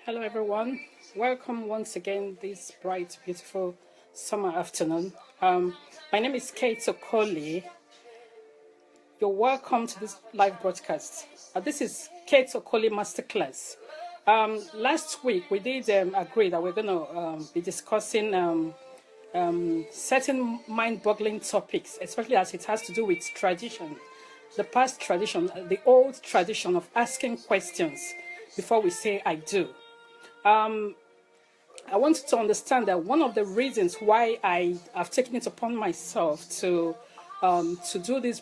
Hello, everyone. Welcome once again this bright, beautiful summer afternoon. My name is Kate Okoli. You're welcome to this live broadcast. This is Kate Okoli Masterclass. Last week, we did agree that we're going to be discussing certain mind-boggling topics, especially as it has to do with tradition, the past tradition, the old tradition of asking questions before we say I do. I want you to understand that one of the reasons why I have taken it upon myself to do this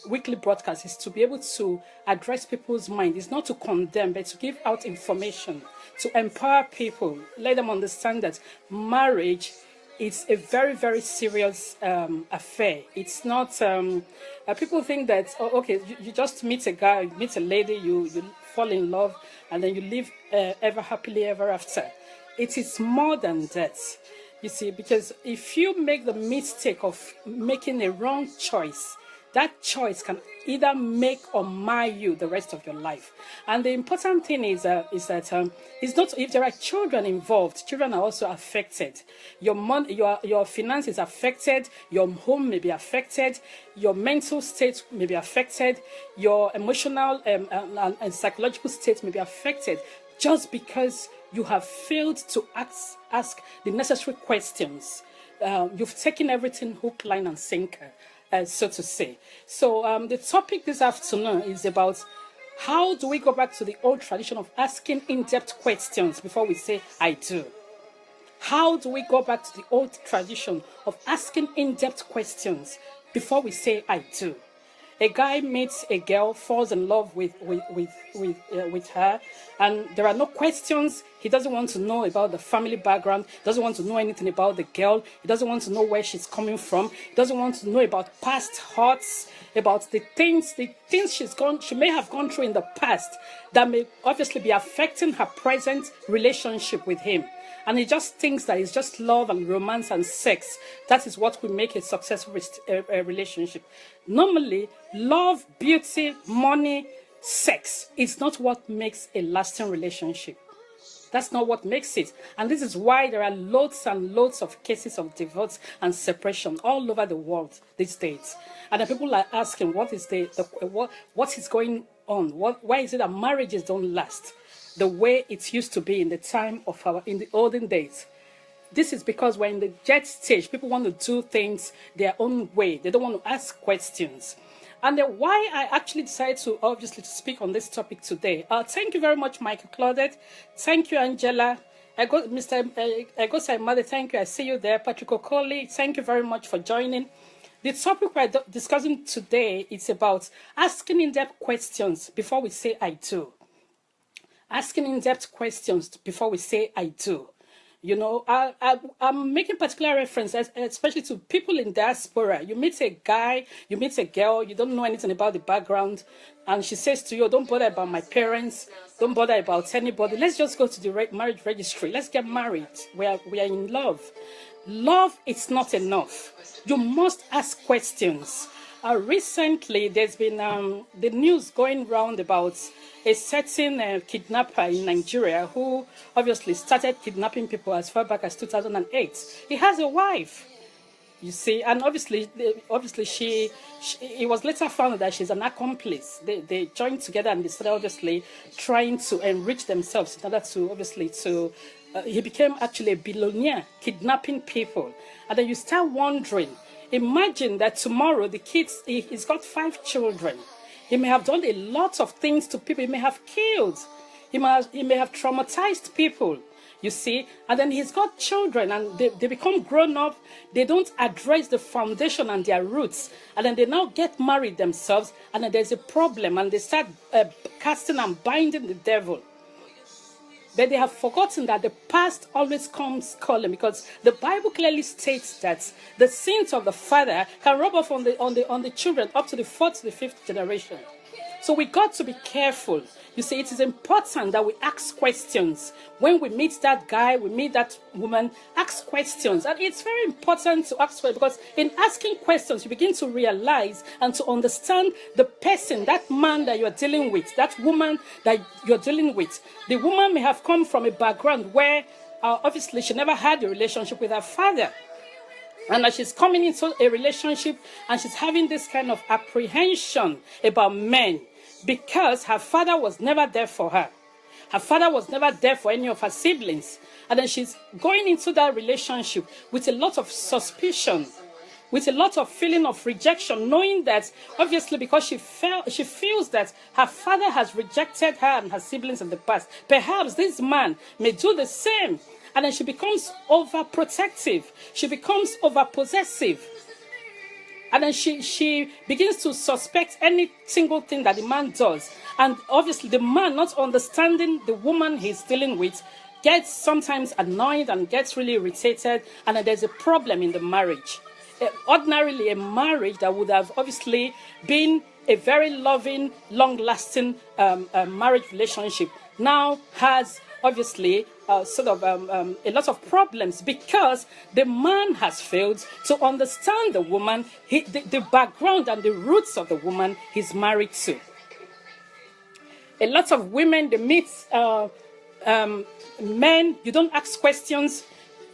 weekly broadcast is to be able to address people's mind. It's not to condemn, but to give out information, to empower people, let them understand that marriage is a very, very serious affair. It's not, people think that, oh, okay, you just meet a guy, you meet a lady, you fall in love, and then you live ever happily ever after. It is more than that, you see, because if you make the mistake of making a wrong choice, that choice can either make or mar you the rest of your life. And the important thing is that it's not, if there are children involved, children are also affected. Your money, your finances affected, your home may be affected, your mental state may be affected, your emotional and psychological state may be affected, just because you have failed to ask the necessary questions. You've taken everything hook, line, and sinker, so to say. So the topic this afternoon is about how do we go back to the old tradition of asking in-depth questions before we say I do. How do we go back to the old tradition of asking in-depth questions before we say I do? A guy meets a girl, falls in love with her, and there are no questions. He doesn't want to know about the family background. He doesn't want to know anything about the girl. He doesn't want to know where she's coming from. He doesn't want to know about past hurts, about the things she may have gone through in the past that may obviously be affecting her present relationship with him. And he just thinks that it's just love and romance and sex. That is what will make a successful relationship. Normally, love, beauty, money, sex is not what makes a lasting relationship. That's not what makes it. And this is why there are loads and loads of cases of divorce and separation all over the world these days. And the people are asking, what is what is going on? Why is it that marriages don't last the way it used to be in the time of in the olden days? This is because we're in the jet stage. People want to do things their own way. They don't want to ask questions. And then why I actually decided to obviously to speak on this topic today. Thank you very much, Michael Claudette. Thank you, Angela. Mr. Mother, thank you. I see you there. Patrick Okoli, thank you very much for joining. The topic we're discussing today is about asking in-depth questions before we say I do. Asking in-depth questions before we say I do. You know, I'm making particular reference, especially to people in diaspora. You meet a guy, you meet a girl, you don't know anything about the background, and she says to you, don't bother about my parents, don't bother about anybody. Let's just go to the marriage registry. Let's get married. We are in love. Love is not enough. You must ask questions. Recently, there's been the news going round about a certain kidnapper in Nigeria who obviously started kidnapping people as far back as 2008. He has a wife, you see, and obviously it was later found that she's an accomplice. They joined together and they started obviously trying to enrich themselves in order to obviously to he became actually a billionaire kidnapping people. And then you start wondering, imagine that tomorrow the kids, he's got 5 children. He may have done a lot of things to people. He may have killed. He may have traumatized people, you see. And then he's got children and they become grown up. They don't address the foundation and their roots. And then they now get married themselves. And then there's a problem. And they start casting and binding the devil. But they have forgotten that the past always comes calling, because the Bible clearly states that the sins of the father can rub off on the children up to the 4th to the 5th generation. So we got to be careful. You see, it is important that we ask questions. When we meet that guy, we meet that woman, ask questions. And it's very important to ask questions, because in asking questions, you begin to realize and to understand the person, that man that you're dealing with, that woman that you're dealing with. The woman may have come from a background where obviously she never had a relationship with her father. And as she's coming into a relationship and she's having this kind of apprehension about men, because her father was never there for her. Her father was never there for any of her siblings. And then she's going into that relationship with a lot of suspicion, with a lot of feeling of rejection, knowing that obviously because she feels that her father has rejected her and her siblings in the past. Perhaps this man may do the same. And then she becomes overprotective. She becomes overpossessive. And then she begins to suspect any single thing that the man does. And obviously the man, not understanding the woman he's dealing with, gets sometimes annoyed and gets really irritated. And then there's a problem in the marriage. Ordinarily, a marriage that would have obviously been a very loving, long-lasting marriage relationship now has obviously a lot of problems, because the man has failed to understand the woman, the background and the roots of the woman he's married to. A lot of women, they meet men, you don't ask questions,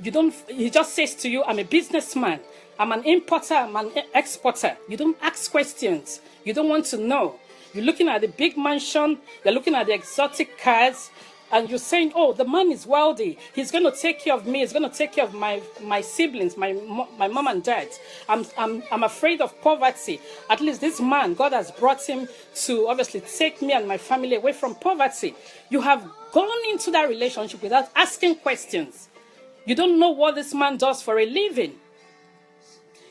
he just says to you, I'm a businessman, I'm an importer, I'm an exporter. You don't ask questions, you don't want to know. You're looking at the big mansion, you're looking at the exotic cars, and you're saying, oh, the man is wealthy. He's going to take care of me. He's going to take care of my siblings, my mom and dad. I'm afraid of poverty. At least this man, God has brought him to obviously take me and my family away from poverty. You have gone into that relationship without asking questions. You don't know what this man does for a living.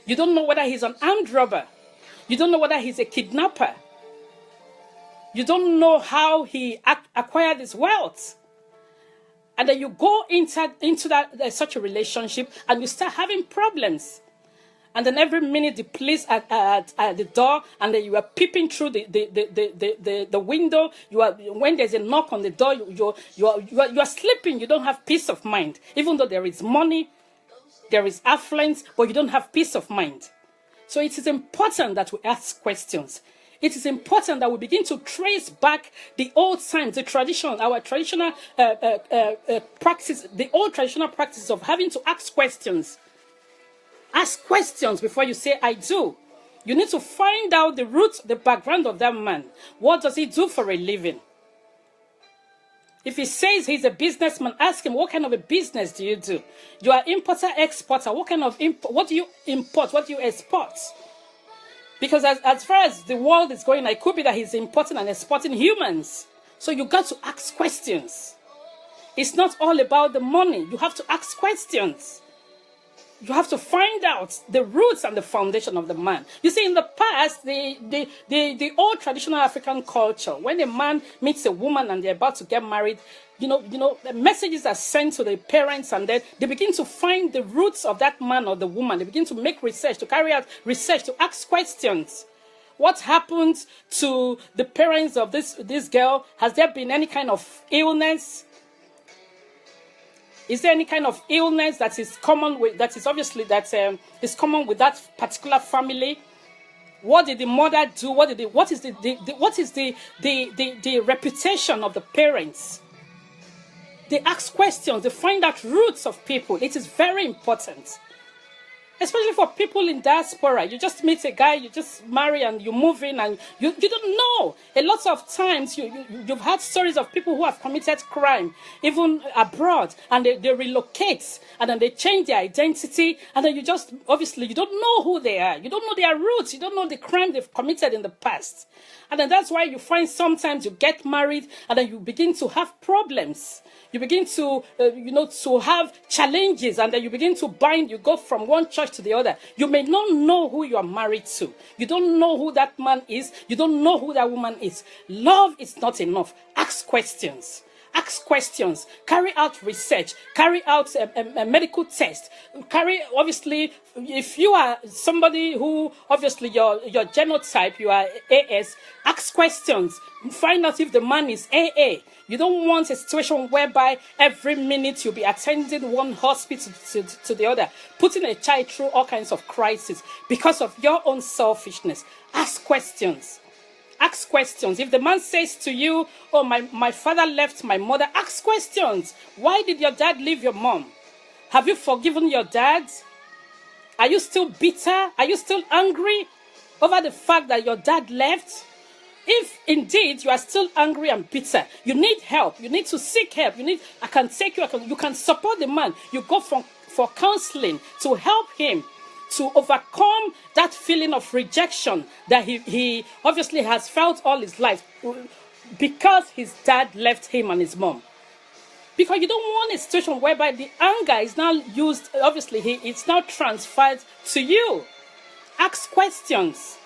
You don't know whether he's an armed robber. You don't know whether he's a kidnapper. You don't know how he acquired his wealth. And then you go into such a relationship and you start having problems. And then every minute the police at the door, and then you are peeping through the window. When there's a knock on the door, you are sleeping. You don't have peace of mind. Even though there is money, there is affluence, but you don't have peace of mind. So it is important that we ask questions. It is important that we begin to trace back the old times, the tradition, our traditional practice, the old traditional practice of having to ask questions. Ask questions before you say, I do. You need to find out the roots, the background of that man. What does he do for a living? If he says he's a businessman, ask him, what kind of a business do you do? You are importer, exporter. What do you import? What do you export? Because as far as the world is going, it could be that he's importing and exporting humans. So you got to ask questions. It's not all about the money. You have to ask questions. You have to find out the roots and the foundation of the man. You see, in the past, the old traditional African culture, when a man meets a woman and they're about to get married, the messages are sent to the parents, and then they begin to find the roots of that man or the woman. They begin to make research, to carry out research, to ask questions. What happened to the parents of this girl? Has there been any kind of illness? Is there any kind of illness that is common with is common with that particular family? What did the mother do? What is the reputation of the parents? They ask questions. They find out roots of people. It is very important. Especially for people in diaspora. You just meet a guy, you just marry and you move in, and you don't know. A lot of times you've had stories of people who have committed crime, even abroad, and they relocate, and then they change their identity, and then you don't know who they are. You don't know their roots. You don't know the crime they've committed in the past. And then that's why you find sometimes you get married, and then you begin to have problems. You begin to, to have challenges, and then you begin to bind. You go from one church to the other. You may not know who you are married to. You don't know who that man is. You don't know who that woman is. Love is not enough. Ask questions. Ask questions, carry out research, carry out a medical test, obviously, if you are somebody who, obviously, your genotype, you are AS, ask questions, find out if the man is AA. You don't want a situation whereby every minute you'll be attending one hospital to the other, putting a child through all kinds of crises because of your own selfishness. Ask questions. Ask questions. If the man says to you, oh, my father left my mother, ask questions. Why did your dad leave your mom? Have you forgiven your dad? Are you still bitter? Are you still angry over the fact that your dad left? If indeed you are still angry and bitter, you need help. You need to seek help. I can take you. You can support the man. You go for counseling to help him to overcome that feeling of rejection that he obviously has felt all his life because his dad left him and his mom. Because you don't want a situation whereby the anger is now used, obviously it's now transferred to you. Ask questions.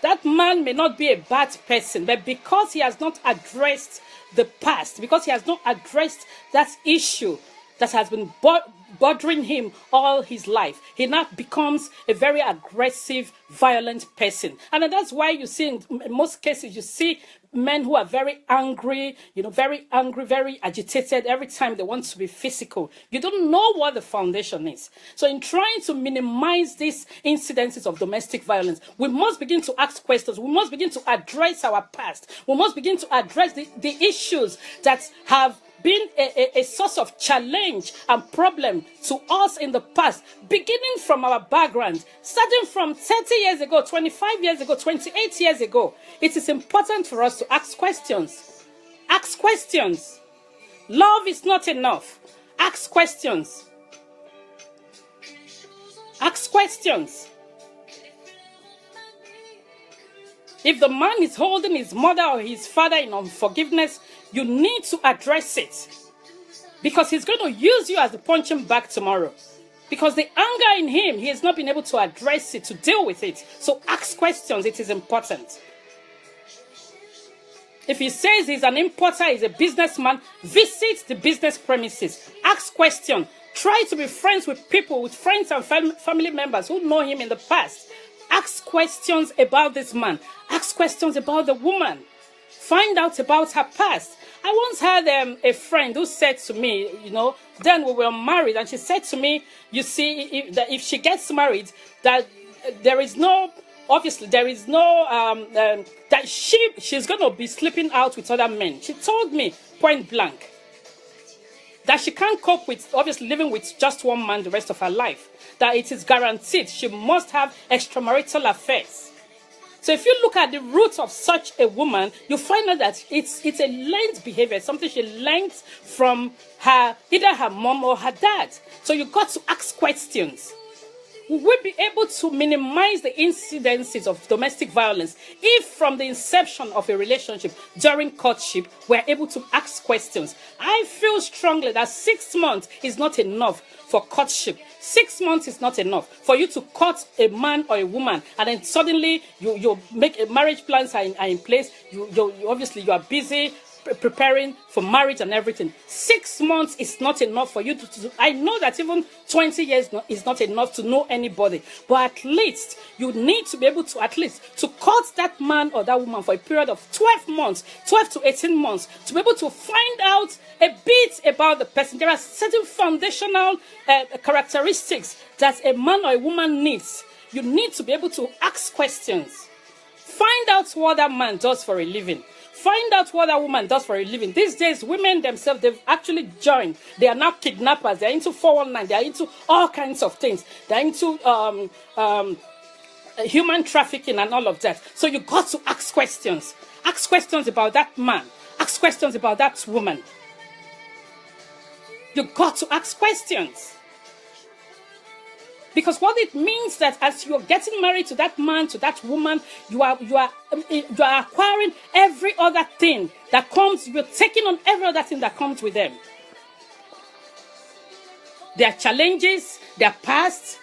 That man may not be a bad person, but because he has not addressed the past, because he has not addressed that issue that has been bothering him all his life, he now becomes a very aggressive, violent person. And that's why you see in most cases, you see men who are very angry, very angry, very agitated every time they want to be physical. You don't know what the foundation is. So in trying to minimize these incidences of domestic violence, we must begin to ask questions. We must begin to address our past. We must begin to address the issues that have been a source of challenge and problem to us in the past, beginning from our background, starting from 30 years ago, 25 years ago, 28 years ago. It is important for us to ask questions. Ask questions. Love is not enough. Ask questions. Ask questions. If the man is holding his mother or his father in unforgiveness, you need to address it. Because he's going to use you as a punching bag tomorrow. Because the anger in him, he has not been able to address it, to deal with it. So ask questions. It is important. If he says he's an importer, he's a businessman, visit the business premises. Ask questions. Try to be friends with people, with friends and family members who know him in the past. Ask questions about this man. Ask questions about the woman. Find out about her past. I once had a friend who said to me, then we were married, and she said to me, you see, that if she gets married, that there is no, obviously, there is no, that she's going to be sleeping out with other men. She told me point blank that she can't cope with, obviously, living with just one man the rest of her life. That it is guaranteed she must have extramarital affairs. So if you look at the roots of such a woman, you find out that it's a learned behavior, something she learned from either her mom or her dad. So you got to ask questions. Will we be able to minimize the incidences of domestic violence if from the inception of a relationship during courtship, we're able to ask questions? I feel strongly that 6 months is not enough for courtship. 6 months is not enough for you to court a man or a woman, and then suddenly you make marriage plans are in place. You obviously you are busy preparing for marriage and everything. 6 months is not enough for you to I know that even 20 years is not enough to know anybody, but at least you need to be able to at least to court that man or that woman for a period of 12 months, 12 to 18 months, to be able to find out a bit about the person. There are certain foundational characteristics that a man or a woman needs. You need to be able to ask questions. Find out what that man does for a living. Find out what that woman does for a living. These days, women themselves, they've actually joined. They are now kidnappers. They're into 419. They're into all kinds of things. They're into human trafficking and all of that. So you got to ask questions. Ask questions about that man. Ask questions about that woman. You got to ask questions. Because what it means that as you're getting married to that man, to that woman, you are acquiring every other thing that comes, you're taking on every other thing that comes with them. Their challenges, their past,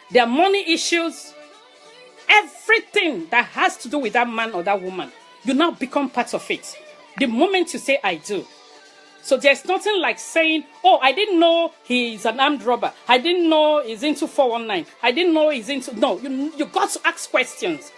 their money issues, everything that has to do with that man or that woman, you now become part of it. The moment you say, I do. So there's nothing like saying, oh, I didn't know he's an armed robber. I didn't know he's into 419. I didn't know he's into... No, you got to ask questions.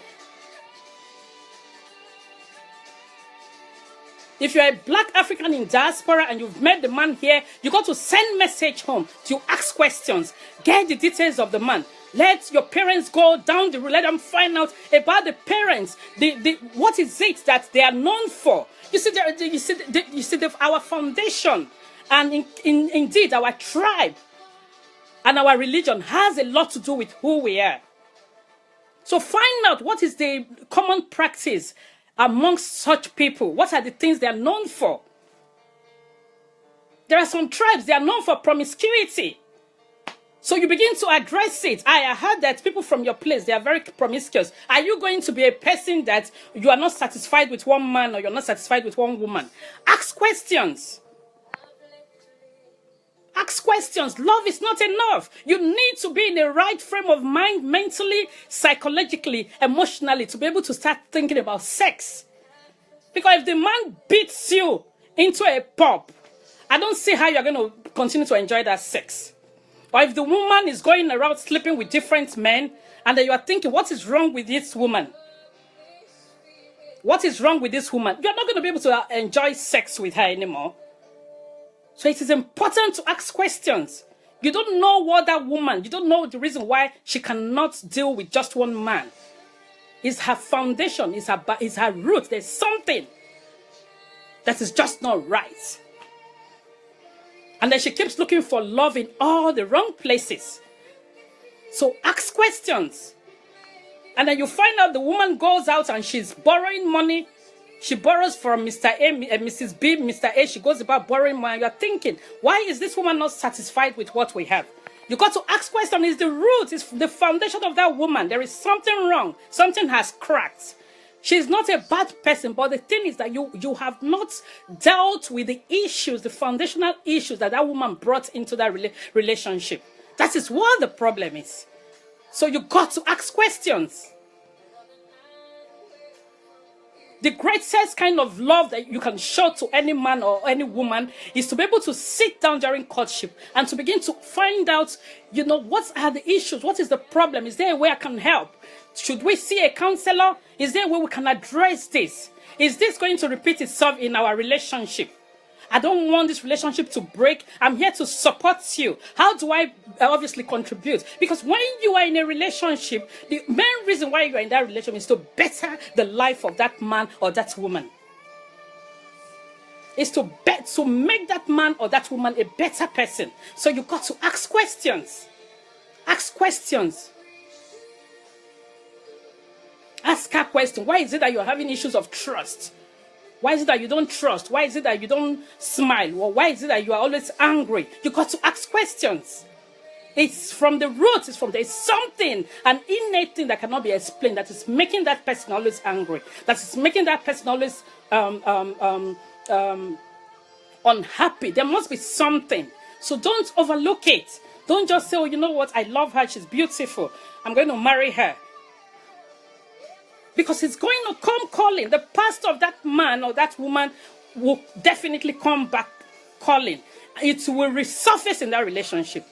If you're a black African in diaspora and you've met the man here, you got to send message home to ask questions. Get the details of the man. Let your parents go down the road. Let them find out about the parents. What is it that they are known for? You see, our foundation and indeed our tribe and our religion has a lot to do with who we are. So find out what is the common practice amongst such people. What are the things they are known for? There are some tribes, they are known for promiscuity. So you begin to address it. I heard that people from your place, they are very promiscuous. Are you going to be a person that you are not satisfied with one man or you're not satisfied with one woman? Ask questions. Ask questions. Love is not enough. You need to be in the right frame of mind, mentally, psychologically, emotionally, to be able to start thinking about sex. Because if the man beats you into a pub, I don't see how you're going to continue to enjoy that sex. Or if the woman is going around sleeping with different men, and then you are thinking, what is wrong with this woman? What is wrong with this woman? You're not going to be able to enjoy sex with her anymore. So it is important to ask questions. You don't know what that woman, you don't know the reason why she cannot deal with just one man. It's her foundation, it's her root. There's something that is just not right. And then she keeps looking for love in all the wrong places. So ask questions. And then you find out the woman goes out and she's borrowing money. She borrows from Mr. A, Mrs. B, Mr. A. She goes about borrowing money. You're thinking, why is this woman not satisfied with what we have? You got to ask questions. Is the root, is the foundation of that woman. There is something wrong. Something has cracked. She's not a bad person, but the thing is that you have not dealt with the issues, the foundational issues that woman brought into that relationship. That is what the problem is. So you got to ask questions. The greatest kind of love that you can show to any man or any woman is to be able to sit down during courtship and to begin to find out, what are the issues? What is the problem? Is there a way I can help? Should we see a counselor? Is there a way we can address this? Is this going to repeat itself in our relationship? I don't want this relationship to break. I'm here to support you. How do I obviously contribute? Because when you are in a relationship, the main reason why you are in that relationship is to better the life of that man or that woman. It's to make that man or that woman a better person. So you got to ask questions. Ask questions. Ask her question. Why is it that you're having issues of trust? Why is it that you don't trust? Why is it that you don't smile? Or why is it that you are always angry? You got to ask questions. It's from the root. There's something, an innate thing that cannot be explained, that is making that person always angry. That is making that person always unhappy. There must be something. So don't overlook it. Don't just say, oh, you know what? I love her. She's beautiful. I'm going to marry her. Because it's going to come calling. The past of that man or that woman will definitely come back calling. It will resurface in that relationship.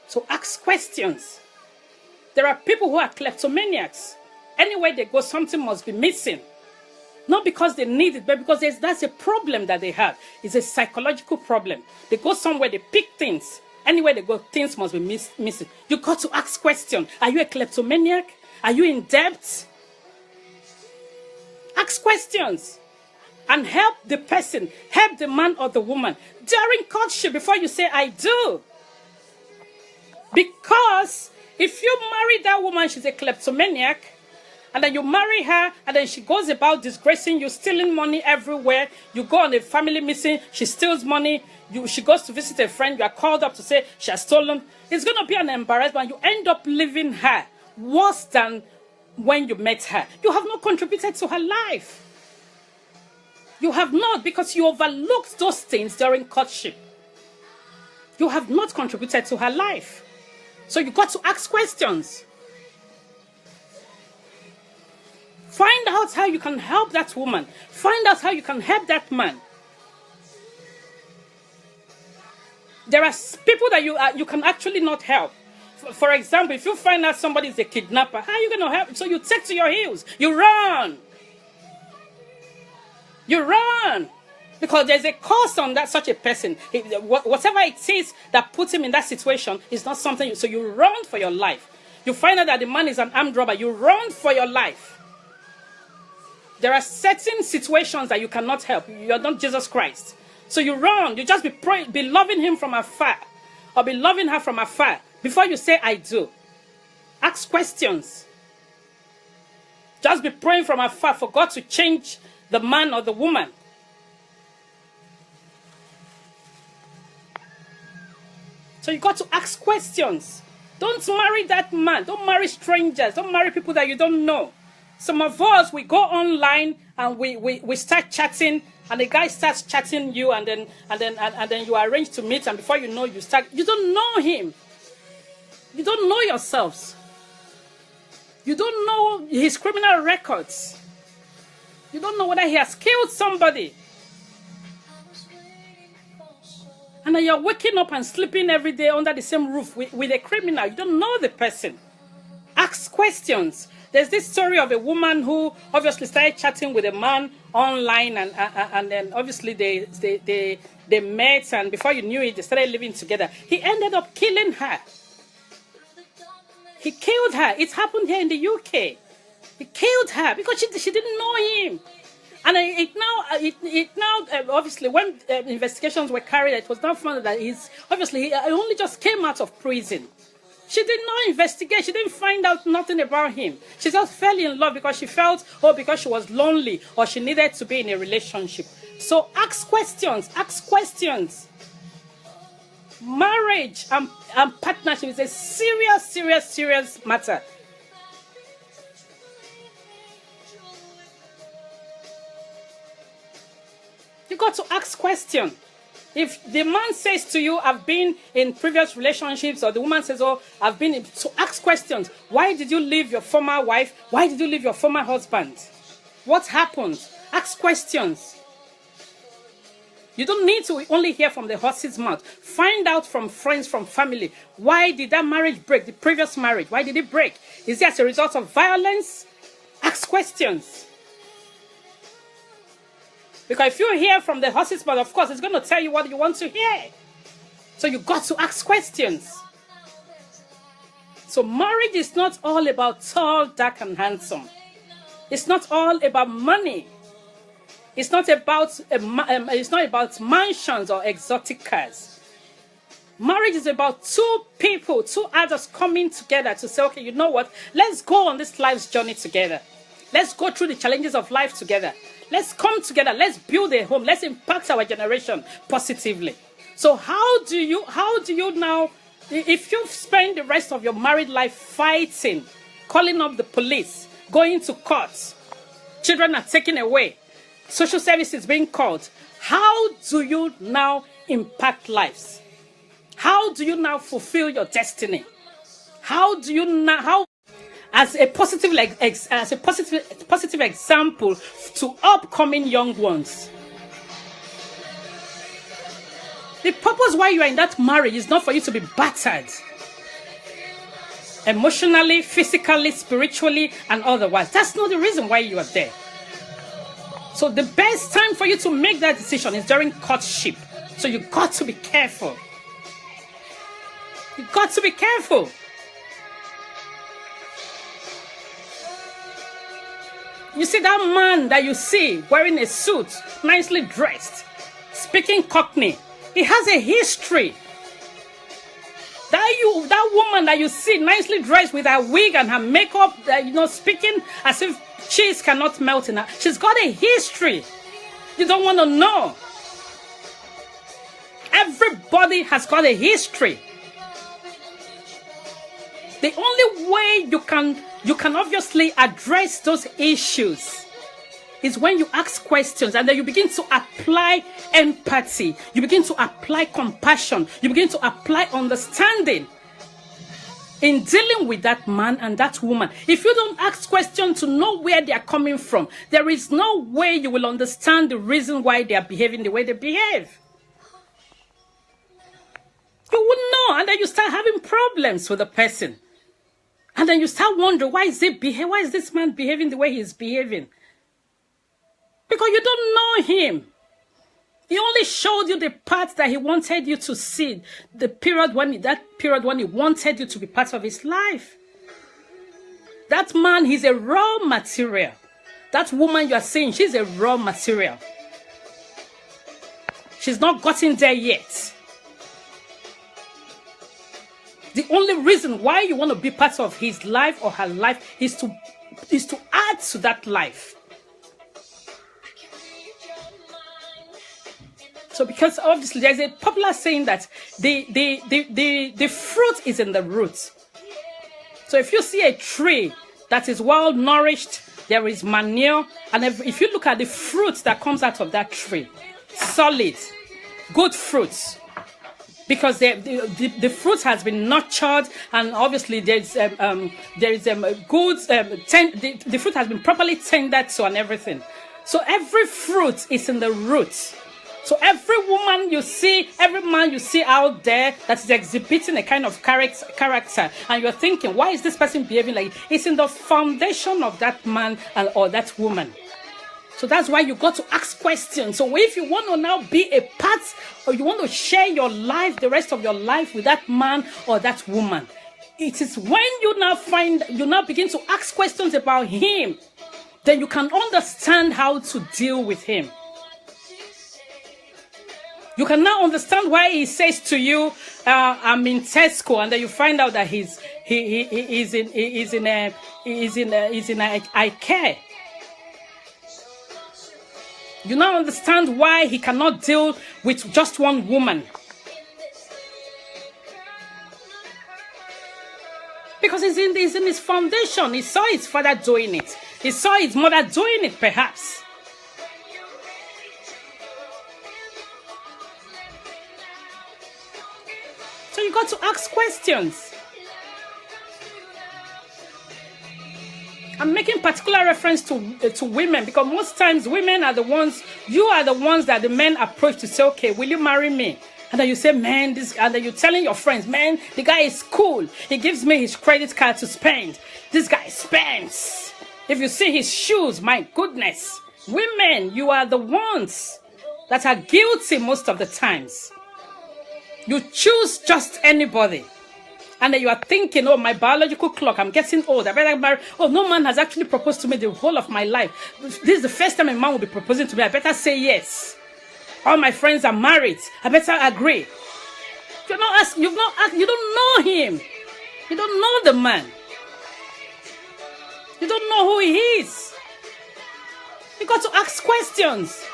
So ask questions. There are people who are kleptomaniacs. Anywhere they go, something must be missing. Not because they need it, but because that's a problem that they have. It's a psychological problem. They go somewhere, they pick things. Anywhere they go, things must be missing. You got to ask questions. Are you a kleptomaniac? Are you in debt? Ask questions and help the person, help the man or the woman during courtship before you say, I do. Because if you marry that woman, she's a kleptomaniac, and then you marry her, and then she goes about disgracing you, stealing money everywhere. You go on a family meeting, she steals money. She goes to visit a friend, you are called up to say she has stolen. It's going to be an embarrassment. You end up leaving her worse than when you met her. You have not contributed to her life. You have not, because you overlooked those things during courtship. You have not contributed to her life. So you got to ask questions. Find out how you can help that woman. Find out how you can help that man. There are people that you can actually not help. For example, if you find out somebody is a kidnapper, how are you going to help? So you take to your heels. You run. You run. Because there's a cost on that such a person. Whatever it is that puts him in that situation is not something. So you run for your life. You find out that the man is an armed robber. You run for your life. There are certain situations that you cannot help. You're not Jesus Christ. So you run. You just be loving him from afar. Or be loving her from afar. Before you say, I do. Ask questions. Just be praying from afar for God to change the man or the woman. So you got to ask questions. Don't marry that man. Don't marry strangers. Don't marry people that you don't know. Some of us, we go online and we start chatting, and the guy starts chatting you, and then you arrange to meet, and before you know, you don't know him. You don't know yourselves. You don't know his criminal records. You don't know whether he has killed somebody. And then you're waking up and sleeping every day under the same roof with a criminal. You don't know the person. Ask questions. There's this story of a woman who obviously started chatting with a man online, and then obviously they met, and before you knew it, they started living together. He ended up killing her. He killed her. It happened here in the UK. He killed her because she didn't know him. And it now obviously when investigations were carried, it was now found that he only just came out of prison. She did not investigate. She didn't find out nothing about him. She just fell in love because she felt, because she was lonely or she needed to be in a relationship. So ask questions. Ask questions. Marriage and partnership is a serious matter. You got to ask questions. If the man says to you, I've been in previous relationships, or the woman says, I've been in, so ask questions. Why did you leave your former wife? Why did you leave your former husband? What happened? Ask questions. You don't need to only hear from the horse's mouth. Find out from friends, from family. Why did that marriage break? The previous marriage, why did it break? Is it as a result of violence? Ask questions. Because if you hear from the horse's mouth, of course, it's going to tell you what you want to hear. So you got to ask questions. So marriage is not all about tall, dark, and handsome. It's not all about money. It's not about mansions or exotic cars. Marriage is about two people, two adults coming together to say, okay, you know what? Let's go on this life's journey together. Let's go through the challenges of life together. Let's come together. Let's build a home. Let's impact our generation positively. So how do you now, if you spend the rest of your married life fighting, calling up the police, going to courts, children are taken away, social services being called, how do you now impact lives? How do you now fulfill your destiny? How do you now, as a positive example to upcoming young ones? The purpose why you are in that marriage is not for you to be battered emotionally, physically, spiritually, and otherwise. That's not the reason why you are there. So the best time for you to make that decision is during courtship. So you got to be careful. You got to be careful. You see that man that you see wearing a suit, nicely dressed, speaking Cockney, he has a history. That woman that you see nicely dressed with her wig and her makeup, speaking as if cheese cannot melt in her. She's got a history. You don't want to know. Everybody has got a history. The only way you can obviously address those issues is when you ask questions, and then you begin to apply empathy. You begin to apply compassion. You begin to apply understanding in dealing with that man and that woman. If you don't ask questions to know where they are coming from, there is no way you will understand the reason why they are behaving the way they behave. You wouldn't know. And then you start having problems with the person. And then you start wondering, why is this man behaving the way he's behaving? Because you don't know him. He only showed you the part that he wanted you to see, that period when he wanted you to be part of his life. That man, he's a raw material. That woman you are seeing, she's a raw material. She's not gotten there yet. The only reason why you want to be part of his life or her life is to add to that life. So because obviously there's a popular saying that the fruit is in the root. So if you see a tree that is well nourished, there is manure, and if you look at the fruit that comes out of that tree, solid, good fruits, because the fruit has been nurtured, and obviously the fruit has been properly tended to and everything. So every fruit is in the root. So every woman you see, every man you see out there that is exhibiting a kind of character, and you're thinking, why is this person behaving like? It's in the foundation of that man or that woman. So that's why you got to ask questions. So if you want to now be a part, or you want to share your life, the rest of your life with that man or that woman, it is when you now begin to ask questions about him, then you can understand how to deal with him. You can now understand why he says to you, "I'm in Tesco," and then you find out that he's in IKEA. You now understand why he cannot deal with just one woman. Because he's in his foundation. He saw his father doing it. He saw his mother doing it, perhaps. So you got to ask questions. I'm making particular reference to women, because most times women are the ones, you are the ones that the men approach to say, okay, will you marry me? And then you say, man, and then you're telling your friends, man, the guy is cool. He gives me his credit card to spend. This guy spends. If you see his shoes, my goodness. Women, you are the ones that are guilty most of the times. You choose just anybody. And then you are thinking, oh, my biological clock, I'm getting old. I better marry. Oh, no man has actually proposed to me the whole of my life. This is the first time a man will be proposing to me. I better say yes. All my friends are married. I better agree. You're not asking, you don't know him. You don't know the man. You don't know who he is. You got to ask questions.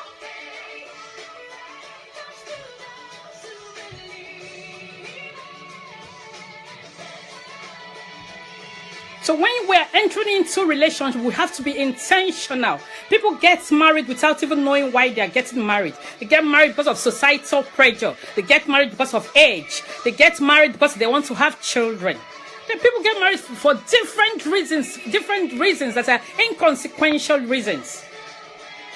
So when we're entering into relationship, we have to be intentional. People get married without even knowing why they are getting married. They get married because of societal pressure. They get married because of age. They get married because they want to have children. Then people get married for different reasons that are inconsequential reasons.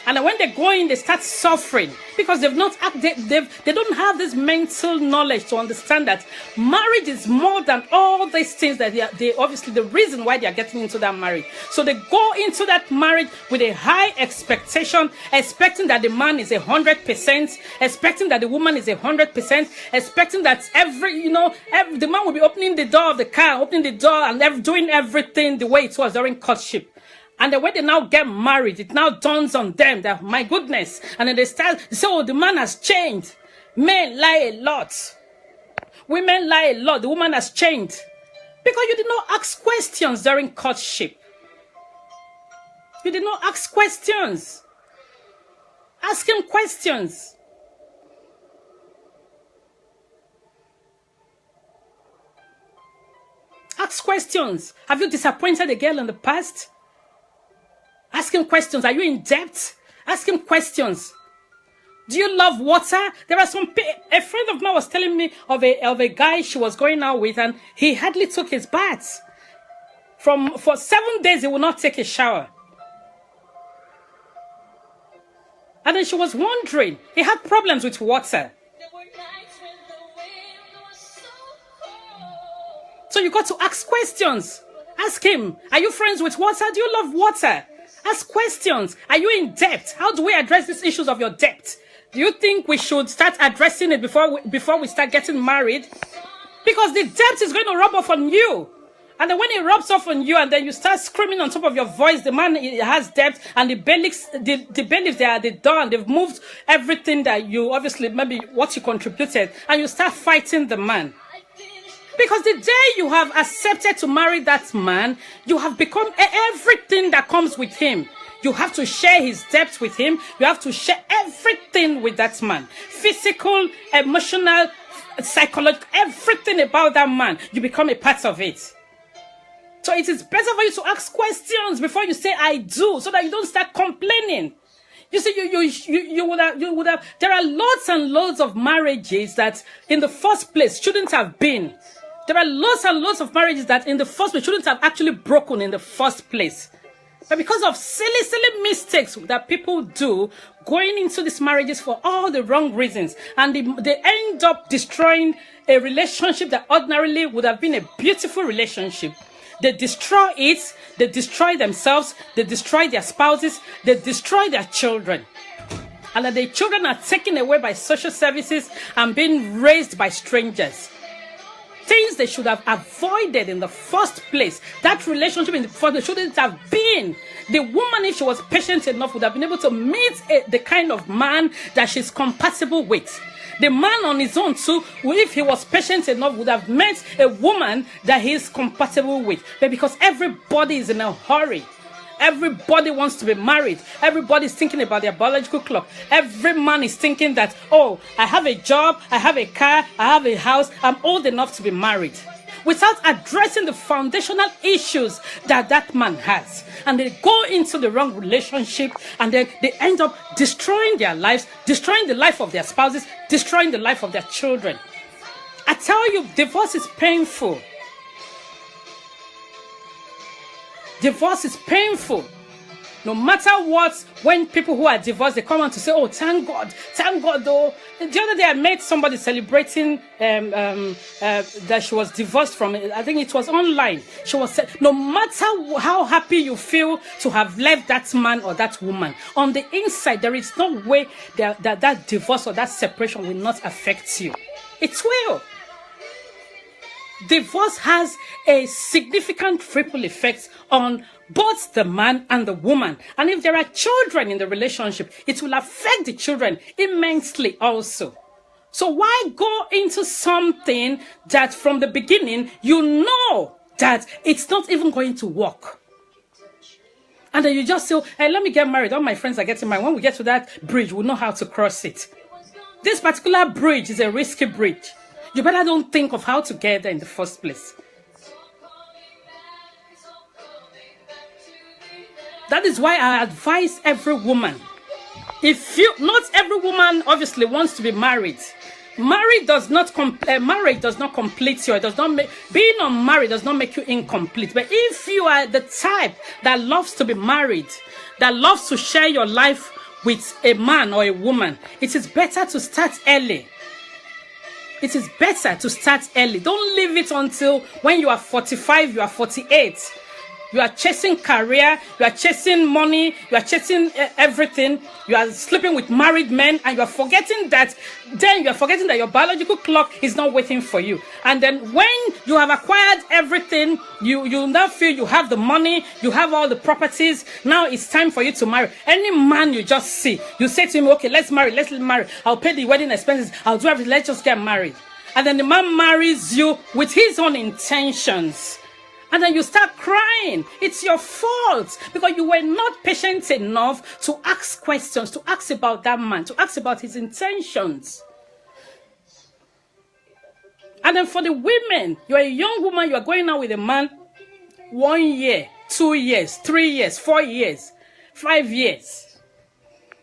And when they go in, they start suffering because they don't have this mental knowledge to understand that marriage is more than all these things that they obviously the reason why they are getting into that marriage. So they go into that marriage with a high expectation, expecting that the man is 100%, expecting that the woman is 100%, expecting that the man will be opening the door of the car, opening the door and doing everything the way it was during courtship. And then when they now get married, it now dawns on them that, my goodness. And then they start, so the man has changed. Men lie a lot. Women lie a lot. The woman has changed. Because you did not ask questions during courtship. You did not ask questions. Ask him questions. Ask questions. Have you disappointed a girl in the past? Ask him questions. Are you in debt? Ask him questions. Do you love water? There are a friend of mine was telling me of a guy she was going out with, and he hardly took his bath. For 7 days, he would not take a shower. And then she was wondering, he had problems with water. you got to ask questions. Ask him, are you friends with water? Do you love water? Ask questions. Are you in debt? How do we address these issues of your debt? Do you think we should start addressing it before we start getting married? Because the debt is going to rub off on you. And then when it rubs off on you and then you start screaming on top of your voice, the man has debt and the bailiffs, they are at the door and they've moved everything that you, obviously, maybe what you contributed, and you start fighting the man. Because the day you have accepted to marry that man, you have become everything that comes with him. You have to share his debt with him. You have to share everything with that man. Physical, emotional, psychological, everything about that man. You become a part of it. So it is better for you to ask questions before you say I do, so that you don't start complaining. You see, you would have. There are lots and loads of marriages that in the first place shouldn't have been. There are lots and lots of marriages that in the first place shouldn't have actually broken in the first place. But because of silly mistakes that people do, going into these marriages for all the wrong reasons, and they end up destroying a relationship that ordinarily would have been a beautiful relationship. They destroy it, they destroy themselves, they destroy their spouses, they destroy their children. And that the children are taken away by social services and being raised by strangers. Things they should have avoided in the first place. That relationship in the first place shouldn't have been. The woman, if she was patient enough, would have been able to meet the kind of man that she's compatible with. The man on his own too, if he was patient enough, would have met a woman that he is compatible with. But because everybody is in a hurry, everybody wants to be married, everybody is thinking about their biological clock. Every man is thinking that, oh, I have a job, I have a car, I have a house, I'm old enough to be married. Without addressing the foundational issues that that man has. And they go into the wrong relationship and then they end up destroying their lives, destroying the life of their spouses, destroying the life of their children. I tell you, divorce is painful. Divorce is painful. No matter what, when people who are divorced, they come on to say, oh, thank God, though. The other day I met somebody celebrating that she was divorced from, I think it was online. She was said, no matter how happy you feel to have left that man or that woman, on the inside, there is no way that divorce or that separation will not affect you. It will. Divorce has a significant ripple effect on both the man and the woman. And if there are children in the relationship, it will affect the children immensely also. So why go into something that from the beginning, you know that it's not even going to work? And then you just say, hey, let me get married. All my friends are getting married. When we get to that bridge, we'll know how to cross it. This particular bridge is a risky bridge. You better don't think of how to get there in the first place. That is why I advise every woman. Not every woman obviously wants to be married. Marriage does not complete you. It does not make, being unmarried does not make you incomplete. But if you are the type that loves to be married, that loves to share your life with a man or a woman, it is better to start early. It is better to start early. Don't leave it until when you are 45, you are 48. You are chasing career, you are chasing money, you are chasing everything. You are sleeping with married men and you are forgetting that your biological clock is not waiting for you. And then when you have acquired everything, you now feel you have the money, you have all the properties. Now it's time for you to marry. Any man you just see, you say to him, okay, let's marry. I'll pay the wedding expenses. I'll do everything. Let's just get married. And then the man marries you with his own intentions. And then you start crying. It's your fault because you were not patient enough to ask questions, to ask about that man, to ask about his intentions. And then for the women, you're a young woman, you're going out with a man 1 year, 2 years, 3 years, 4 years, 5 years,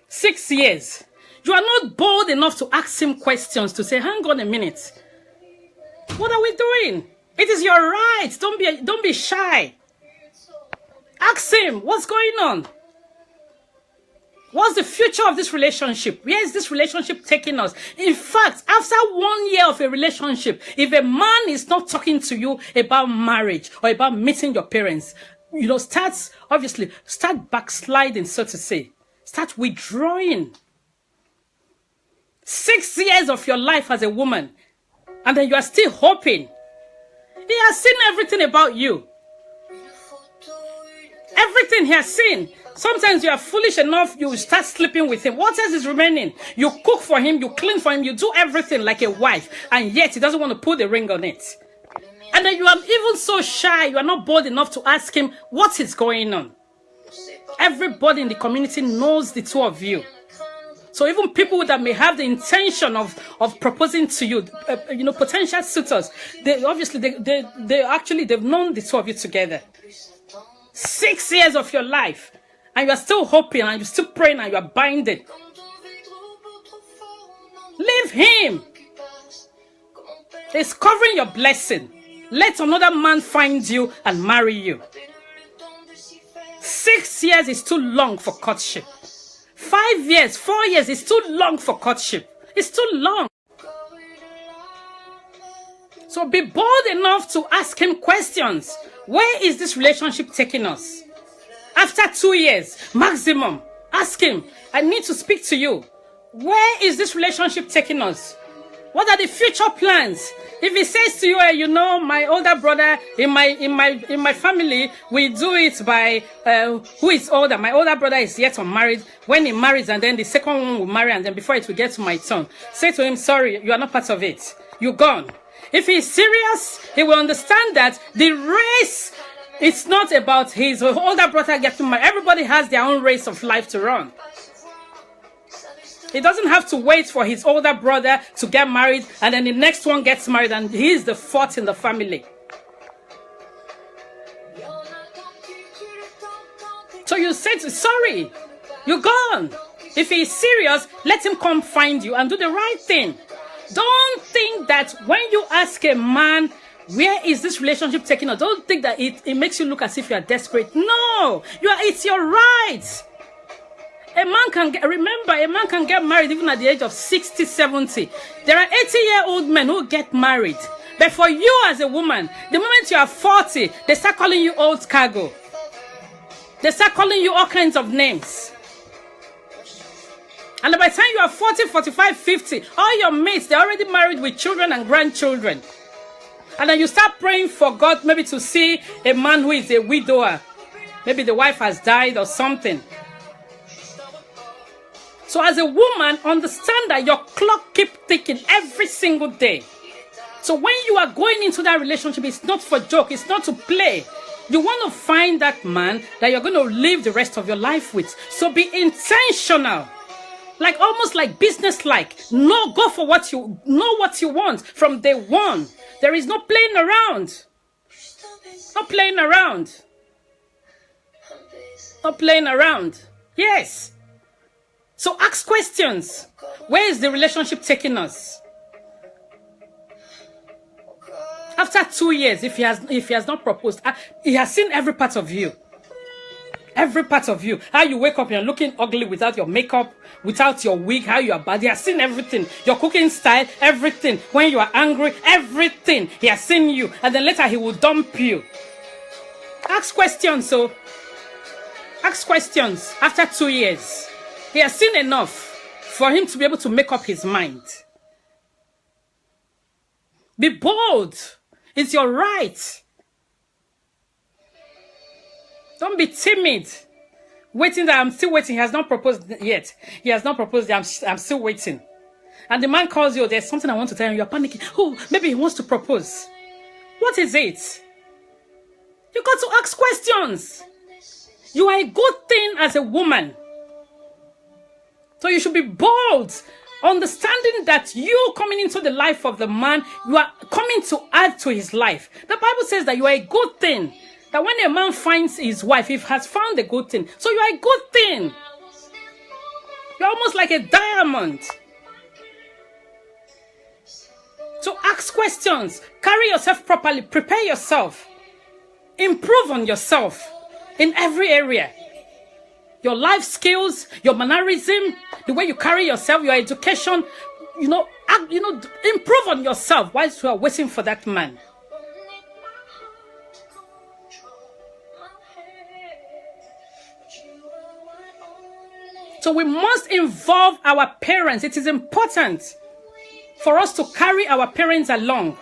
6 years. You are not bold enough to ask him questions, to say, hang on a minute. What are we doing? It is your right. Don't be shy. Ask him, what's going on? What's the future of this relationship? Where is this relationship taking us? In fact, after 1 year of a relationship, if a man is not talking to you about marriage or about meeting your parents, start backsliding, so to say. Start withdrawing. 6 years of your life as a woman, and then you are still hoping. He has seen everything about you. Everything he has seen. Sometimes you are foolish enough, you start sleeping with him. What else is remaining? You cook for him, you clean for him, you do everything like a wife, and yet he doesn't want to put a ring on it. And then you are even so shy, you are not bold enough to ask him what is going on. Everybody in the community knows the two of you. So even people that may have the intention of proposing to you, potential suitors, they've known the two of you together. 6 years of your life, and you are still hoping, and you're still praying, and you are binding. Leave him. He's covering your blessing. Let another man find you and marry you. 6 years is too long for courtship. 5 years, 4 years is too long for courtship. It's too long. So be bold enough to ask him questions. Where is this relationship taking us? After 2 years, maximum, ask him, I need to speak to you. Where is this relationship taking us? What are the future plans? If he says to you, my older brother in my family, we do it by who is older. My older brother is yet unmarried. When he marries, and then the second one will marry, and then before it will get to my turn, say to him, sorry, you are not part of it. You're gone. If he's serious, he will understand that the race, it's not about his older brother getting married. Everybody has their own race of life to run. He doesn't have to wait for his older brother to get married, and then the next one gets married, and he's the fourth in the family. So you say, sorry, you're gone. If he's serious, let him come find you and do the right thing. Don't think that when you ask a man, where is this relationship taking us? Don't think that it makes you look as if you are desperate. No, it's your right. A man can get married even at the age of 60, 70. There are 80-year-old men who get married. But for you as a woman, the moment you are 40, they start calling you old cargo. They start calling you all kinds of names. And by the time you are 40, 45, 50, all your mates, they're already married with children and grandchildren. And then you start praying for God maybe to see a man who is a widower. Maybe the wife has died or something. So as a woman, understand that your clock keeps ticking every single day. So when you are going into that relationship, it's not for joke, it's not to play. You want to find that man that you're going to live the rest of your life with. So be intentional. Almost like business-like. No, go for what you know what you want from day one. There is no playing around. Not playing around. Not playing around. Yes. So ask questions. Where is the relationship taking us? After 2 years, if he has not proposed, he has seen every part of you. Every part of you. How you wake up, you're looking ugly without your makeup, without your wig, how you are bad. He has seen everything. Your cooking style, everything. When you are angry, everything. He has seen you. And then later he will dump you. Ask questions, ask questions after 2 years. He has seen enough for him to be able to make up his mind. Be bold. It's your right. Don't be timid. Waiting that I'm still waiting. He has not proposed yet. He has not proposed yet. I'm still waiting. And the man calls you. There's something I want to tell you. You're panicking. Oh, maybe he wants to propose. What is it? You got to ask questions. You are a good thing as a woman. So you should be bold. Understanding that you coming into the life of the man, you are coming to add to his life. The Bible says that you are a good thing. That when a man finds his wife, he has found a good thing. So you are a good thing. You're almost like a diamond. So ask questions. Carry yourself properly. Prepare yourself. Improve on yourself in every area. your life skills, your mannerism, the way you carry yourself, your education, improve on yourself whilst you are waiting for that man. So we must involve our parents. It is important for us to carry our parents along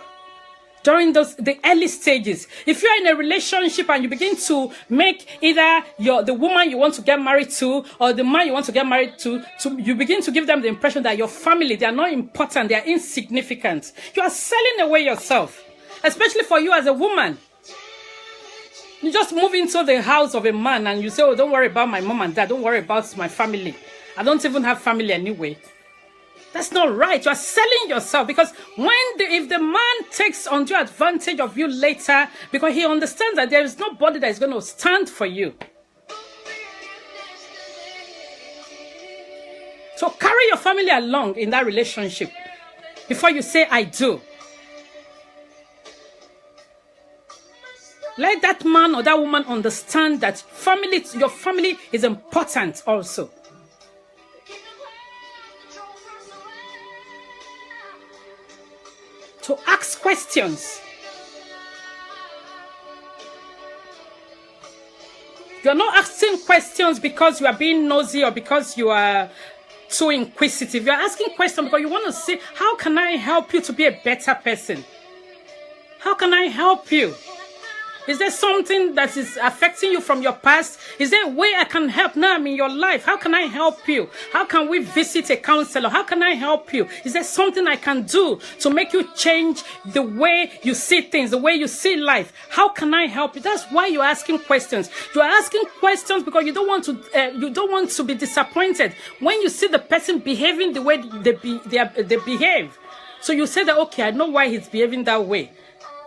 during the early stages. If you're in a relationship and you begin to make either the woman you want to get married to or the man you want to get married to, you begin to give them the impression that your family, they are not important, they are insignificant. You are selling away yourself, especially for you as a woman. You just move into the house of a man and you say, oh, don't worry about my mom and dad. Don't worry about my family. I don't even have family anyway. That's not right. You are selling yourself, because if the man takes undue advantage of you later, because he understands that there is nobody that is going to stand for you. So carry your family along in that relationship before you say, I do. Let that man or that woman understand that your family is important also. To ask questions. You're not asking questions because you are being nosy or because you are too inquisitive. You're asking questions because you want to see, how can I help you to be a better person? How can I help you? Is there something that is affecting you from your past? Is there a way I can help now in your life? How can I help you? How can we visit a counselor? How can I help you? Is there something I can do to make you change the way you see things, the way you see life? How can I help you? That's why you're asking questions. You are asking questions because you don't want to be disappointed when you see the person behaving the way they behave. So you say that, okay, I know why he's behaving that way.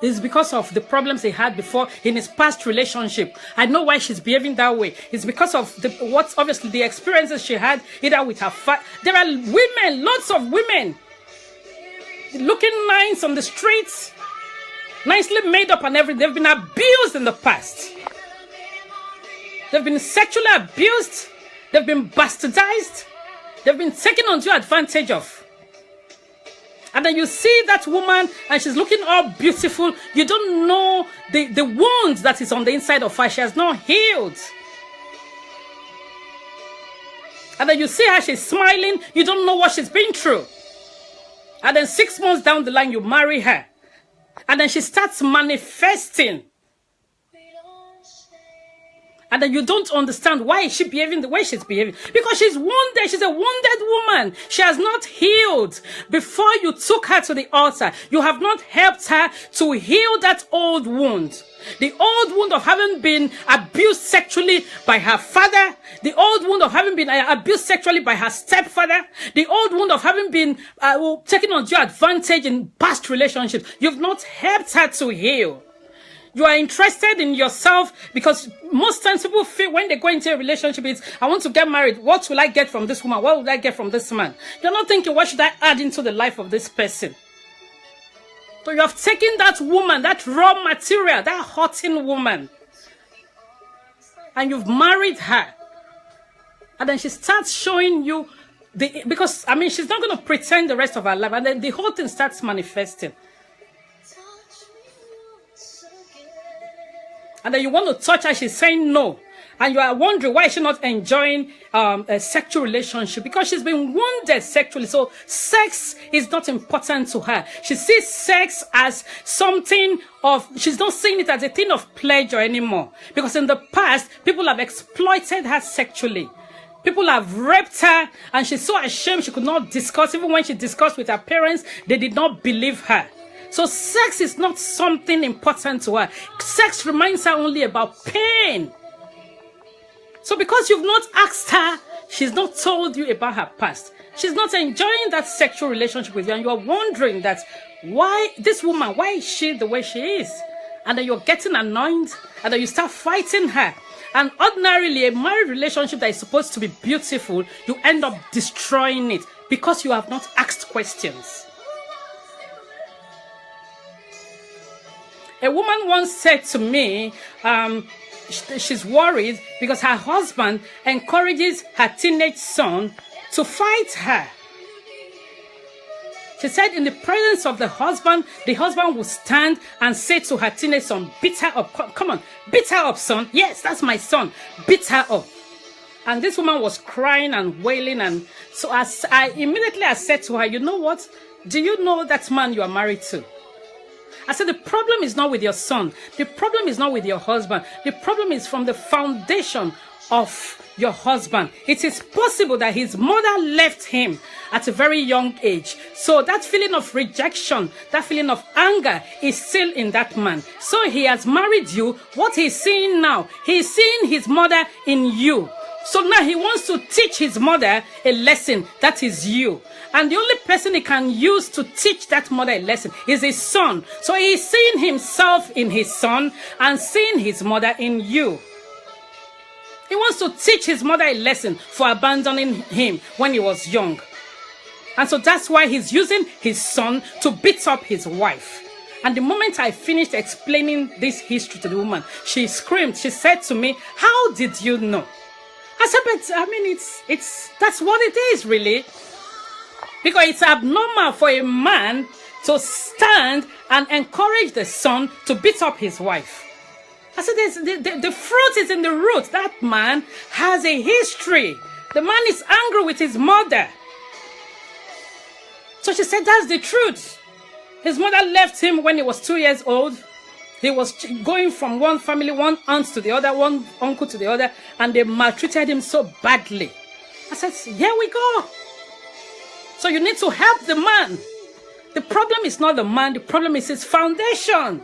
It's because of the problems he had before in his past relationship. I know why she's behaving that way. It's because of obviously the experiences she had either with her There are women, lots of women, looking nice on the streets, nicely made up and everything. They've been abused in the past. They've been sexually abused. They've been bastardized. They've been taken undue advantage of. And then you see that woman and she's looking all beautiful. You don't know the wounds that is on the inside of her. She has not healed. And then you see her, she's smiling. You don't know what she's been through. And then 6 months down the line, you marry her. And then she starts manifesting. And then you don't understand why is she behaving the way she's behaving. Because she's wounded. She's a wounded woman. She has not healed. Before you took her to the altar, you have not helped her to heal that old wound. The old wound of having been abused sexually by her father. The old wound of having been abused sexually by her stepfather. The old wound of having been taken undue advantage in past relationships. You've not helped her to heal. You are interested in yourself because most times people feel when they go into a relationship, it's, I want to get married. What will I get from this woman? What will I get from this man? You're not thinking, what should I add into the life of this person? So you have taken that woman, that raw material, that hurting woman, and you've married her. And then she starts showing you, because, I mean, she's not going to pretend the rest of her life. And then the whole thing starts manifesting. And then you want to touch her, she's saying no. And you are wondering why she's not enjoying a sexual relationship. Because she's been wounded sexually. So sex is not important to her. She sees sex as something of, she's not seeing it as a thing of pleasure anymore. Because in the past, people have exploited her sexually. People have raped her and she's so ashamed she could not discuss. Even when she discussed with her parents, they did not believe her. So sex is not something important to her. Sex reminds her only about pain. So because you've not asked her, she's not told you about her past. She's not enjoying that sexual relationship with you. And you are wondering that, why this woman, why is she the way she is? And then you're getting annoyed. And then you start fighting her. And ordinarily, a married relationship that is supposed to be beautiful, you end up destroying it because you have not asked questions. A woman once said to me, she's worried because her husband encourages her teenage son to fight her. She said in the presence of the husband will stand and say to her teenage son, beat her up. Come on, beat her up, son. Yes, that's my son. Beat her up. And this woman was crying and wailing. And so as I said to her, you know what? Do you know that man you are married to? I said, the problem is not with your son. The problem is not with your husband. The problem is from the foundation of your husband. It is possible that his mother left him at a very young age. So that feeling of rejection, that feeling of anger is still in that man. So he has married you. What he's seeing now, he's seeing his mother in you. So now he wants to teach his mother a lesson, that is you. And the only person he can use to teach that mother a lesson is his son. So he's seeing himself in his son and seeing his mother in you. He wants to teach his mother a lesson for abandoning him when he was young. And so that's why he's using his son to beat up his wife. And the moment I finished explaining this history to the woman, she screamed. She said to me, "How did you know?" I said, but I mean, that's what it is, really. Because it's abnormal for a man to stand and encourage the son to beat up his wife. I said, the fruit is in the root. That man has a history. The man is angry with his mother. So she said, that's the truth. His mother left him when he was 2 years old. He was going from one family, one aunt to the other, one uncle to the other, and they maltreated him so badly. I said, here we go. So you need to help the man. The problem is not the man, the problem is his foundation.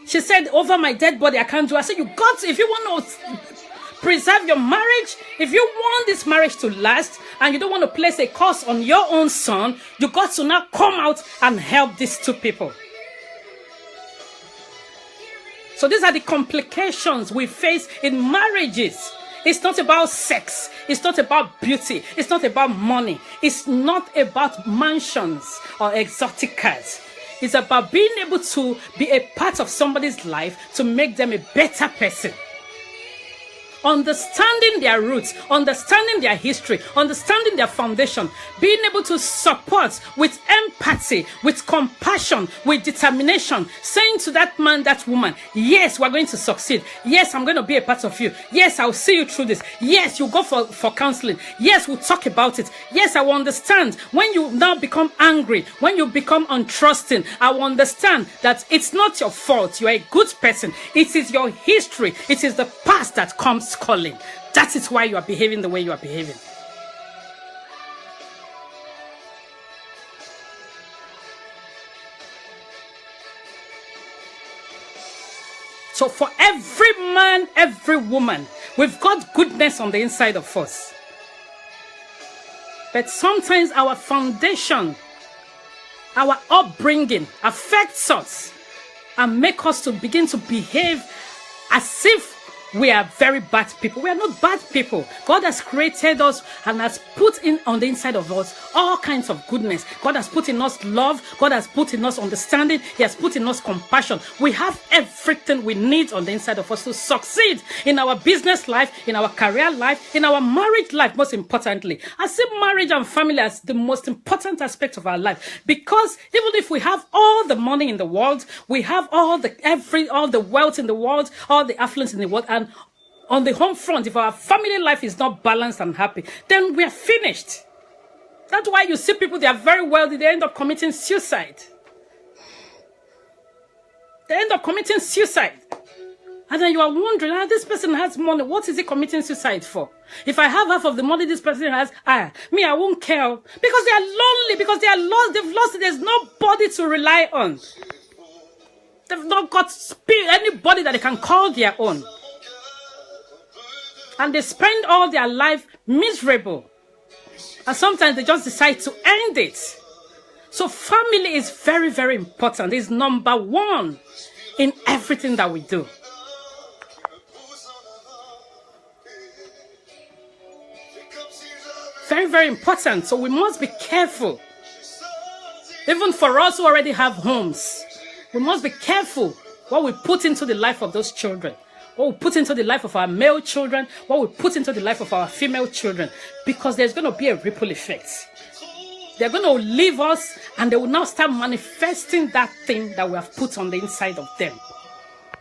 She said, over my dead body, I can't do it. I said, if you want to preserve your marriage, if you want this marriage to last, and you don't want to place a curse on your own son, you got to now come out and help these two people. So these are the complications we face in marriages. It's not about sex. It's not about beauty. It's not about money. It's not about mansions or exotic cars. It's about being able to be a part of somebody's life to make them a better person. Understanding their roots, understanding their history, understanding their foundation, being able to support with empathy, with compassion, with determination, saying to that man, that woman, yes, we're going to succeed. Yes, I'm going to be a part of you. Yes, I'll see you through this. Yes, you go for counseling. Yes, we'll talk about it. Yes, I will understand. When you now become angry, when you become untrusting, I will understand that it's not your fault. You're a good person. It is your history. It is the past that comes calling. That is why you are behaving the way you are behaving. So for every man, every woman, we've got goodness on the inside of us. But sometimes our foundation, our upbringing affects us and make us to begin to behave as if we are very bad people. We are not bad people. God has created us and has put in on the inside of us all kinds of goodness. God has put in us love. God has put in us understanding. He has put in us compassion. We have everything we need on the inside of us to succeed in our business life, in our career life, in our marriage life, most importantly. I see marriage and family as the most important aspect of our life, because even if we have all the money in the world, we have all the wealth in the world, all the affluence in the world, and on the home front, if our family life is not balanced and happy, then we are finished. That's why you see people, they are very wealthy, they end up committing suicide. They end up committing suicide. And then you are wondering, this person has money, what is he committing suicide for? If I have half of the money this person has, I won't care. Because they are lonely, because they are lost, they've lost it, there's nobody to rely on. They've not got anybody that they can call their own. And they spend all their life miserable. And sometimes they just decide to end it. So family is very, very important. It's number one in everything that we do. Very, very important. So we must be careful. Even for us who already have homes, we must be careful what we put into the life of those children, what we put into the life of our male children, what we put into the life of our female children, because there's going to be a ripple effect. They're going to leave us, and they will now start manifesting that thing that we have put on the inside of them.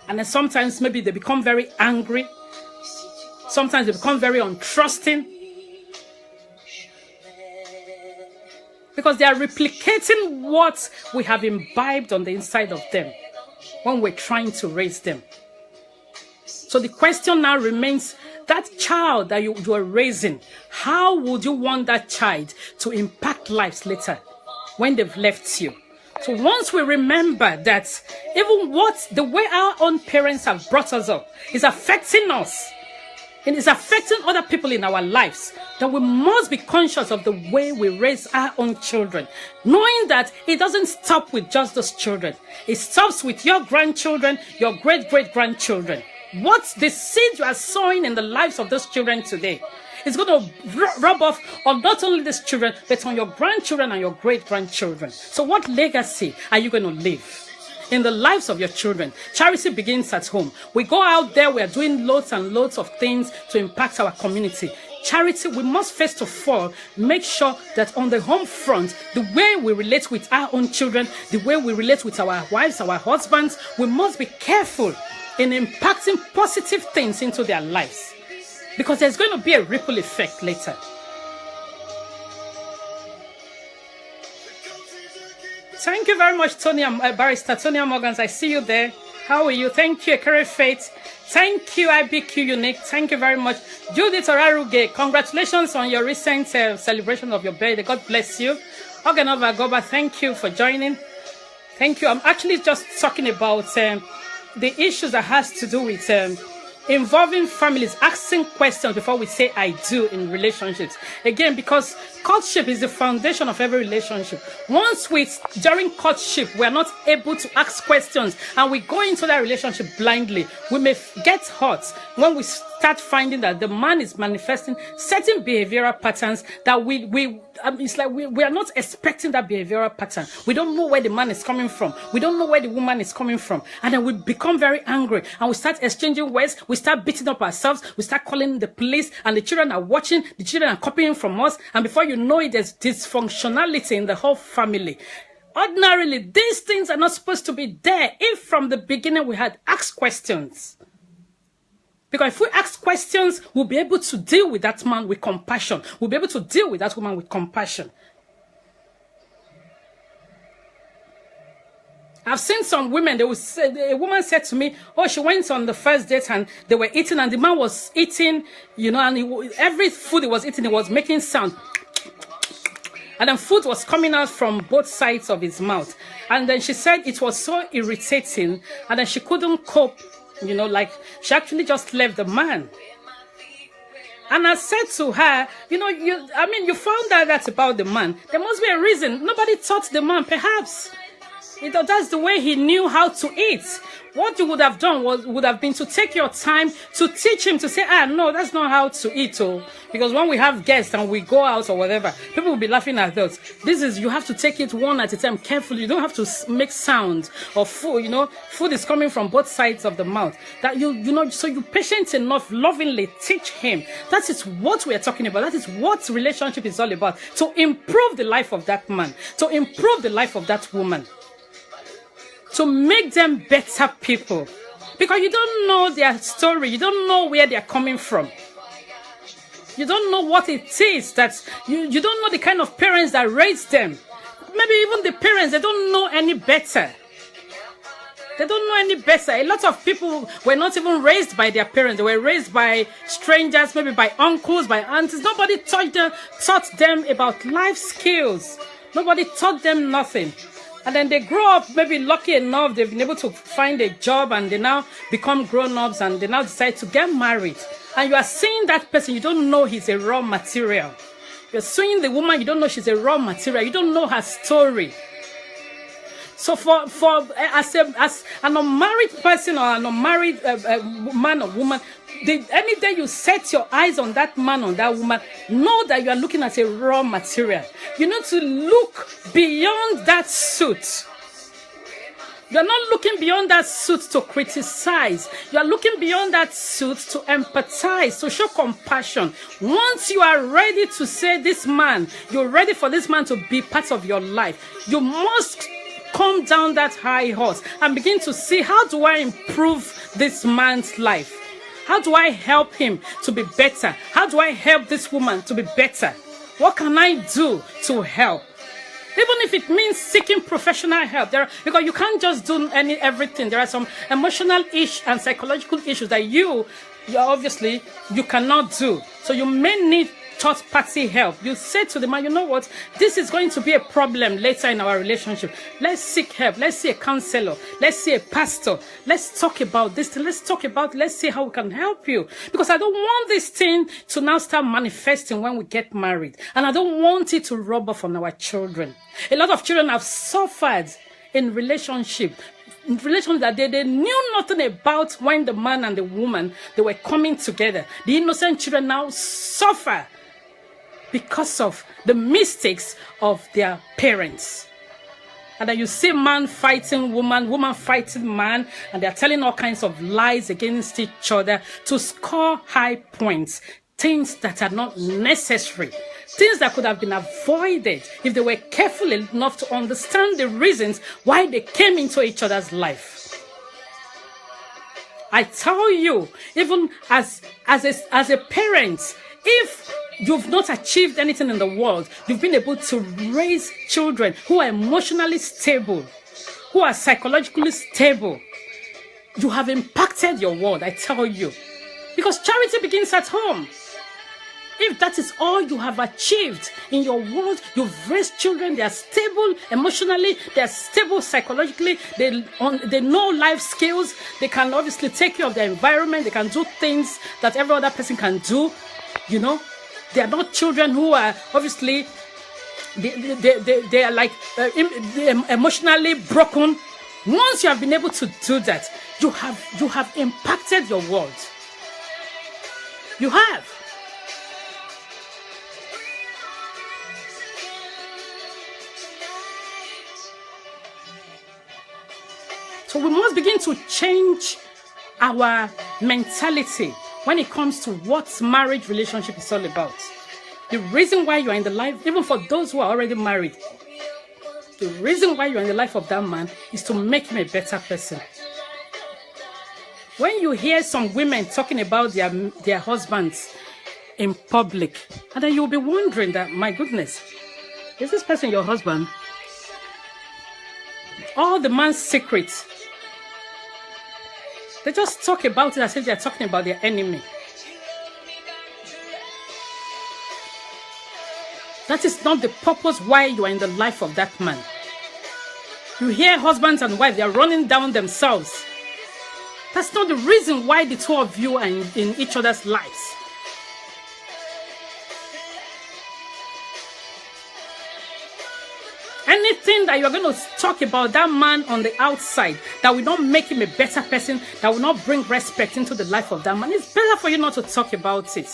And then sometimes maybe they become very angry. Sometimes they become very untrusting. Because they are replicating what we have imbibed on the inside of them when we're trying to raise them. So the question now remains, that child that you are raising, how would you want that child to impact lives later when they've left you? So once we remember that even the way our own parents have brought us up is affecting us, and is affecting other people in our lives, then we must be conscious of the way we raise our own children, knowing that it doesn't stop with just those children. It stops with your grandchildren, your great-great-grandchildren. What the seed you are sowing in the lives of those children today is going to rub off on not only these children, but on your grandchildren and your great-grandchildren. So what legacy are you going to leave in the lives of your children? Charity begins at home. We go out there, we are doing loads and loads of things to impact our community. Charity, we must first of all make sure that on the home front, the way we relate with our own children, the way we relate with our wives, our husbands, we must be careful in impacting positive things into their lives, because there's going to be a ripple effect later. Thank you very much, Barrister Tonya Morgans. I see you there. How are you? Thank you, Ekere Faith. Thank you, IBQ Unique. Thank you very much. Judith Oraruge, congratulations on your recent celebration of your birthday. God bless you. Oganova Goba, thank you for joining. Thank you. I'm actually just talking about the issues that has to do with involving families, asking questions before we say I do in relationships. Again, because courtship is the foundation of every relationship. During courtship, we are not able to ask questions and we go into that relationship blindly, we may get hurt when we start finding that the man is manifesting certain behavioral patterns that it's like we are not expecting that behavioral pattern. We don't know where the man is coming from. We don't know where the woman is coming from. And then we become very angry and we start exchanging words. We start beating up ourselves. We start calling the police, and the children are watching. The children are copying from us. And before you know it, there's dysfunctionality in the whole family. Ordinarily, these things are not supposed to be there if from the beginning we had asked questions. Because if we ask questions, we'll be able to deal with that man with compassion. We'll be able to deal with that woman with compassion. I've seen some women, a woman said to me, oh, she went on the first date and they were eating, and the man was eating, and every food he was eating, he was making sound. And then food was coming out from both sides of his mouth. And then she said it was so irritating, and then she couldn't cope. She actually just left the man. And I said to her, you found out that's about the man. There must be a reason. Nobody taught the man, perhaps. That's the way he knew how to eat. What you would have done would have been to take your time to teach him to say, no, that's not how to eat. Because when we have guests and we go out or whatever, people will be laughing at us. You have to take it one at a time, carefully. You don't have to make sound or food, food is coming from both sides of the mouth. So you patient enough, lovingly teach him. That is what we are talking about. That is what relationship is all about. To improve the life of that man, to improve the life of that woman, to make them better people. Because you don't know their story. You don't know where they're coming from. You don't know what it is that you don't know the kind of parents that raised them. Maybe even the parents, they don't know any better. They don't know any better. A lot of people were not even raised by their parents. They were raised by strangers, maybe by uncles, by aunties. Nobody taught them about life skills. Nobody taught them nothing. And then they grow up, maybe lucky enough, they've been able to find a job, and they now become grown-ups, and they now decide to get married. And you are seeing that person, you don't know he's a raw material. You're seeing the woman, you don't know she's a raw material. You don't know her story. So as an unmarried person or an unmarried man or woman, any day you set your eyes on that man or that woman, know that you are looking at a raw material. You need to look beyond that suit. You're not looking beyond that suit to criticize. You're looking beyond that suit to empathize, to show compassion. Once you are ready to say this man, you're ready for this man to be part of your life, you must come down that high horse and begin to see, how do I improve this man's life? How do I help him to be better? How do I help this woman to be better? What can I do to help? Even if it means seeking professional help, because you can't just do everything. There are some emotional issues and psychological issues that you obviously you cannot do. So you may need third-party help. You say to the man, you know what, this is going to be a problem later in our relationship. Let's seek help. Let's see a counselor. Let's see a pastor. Let's talk about this. Let's see how we can help you. Because I don't want this thing to now start manifesting when we get married. And I don't want it to rub off on our children. A lot of children have suffered in relationship that they knew nothing about when the man and the woman, they were coming together. The innocent children now suffer because of the mistakes of their parents. And then you see man fighting woman, woman fighting man, and they're telling all kinds of lies against each other to score high points. Things that are not necessary. Things that could have been avoided if they were careful enough to understand the reasons why they came into each other's life. I tell you, even as a parent, if you've not achieved anything in the world, you've been able to raise children who are emotionally stable, who are psychologically stable, you have impacted your world, I tell you. Because charity begins at home. If that is all you have achieved in your world, you've raised children, they are stable emotionally, they are stable psychologically, they know life skills, they can obviously take care of their environment, they can do things that every other person can do, you know. They are not children who are obviously, they are like emotionally broken. Once you have been able to do that, you have impacted your world. You have. So we must begin to change our mentality when it comes to what marriage relationship is all about. The reason why you are in the life, even for those who are already married, the reason why you are in the life of that man is to make him a better person. When you hear some women talking about their husbands in public, and then you'll be wondering that, my goodness, is this person your husband? All the man's secrets, they just talk about it as if they're talking about their enemy. That is not the purpose why you are in the life of that man. You hear husbands and wives, they are running down themselves. That's not the reason why the two of you are in each other's lives. Anything that you're going to talk about that man on the outside that will not make him a better person, that will not bring respect into the life of that man, it's better for you not to talk about it.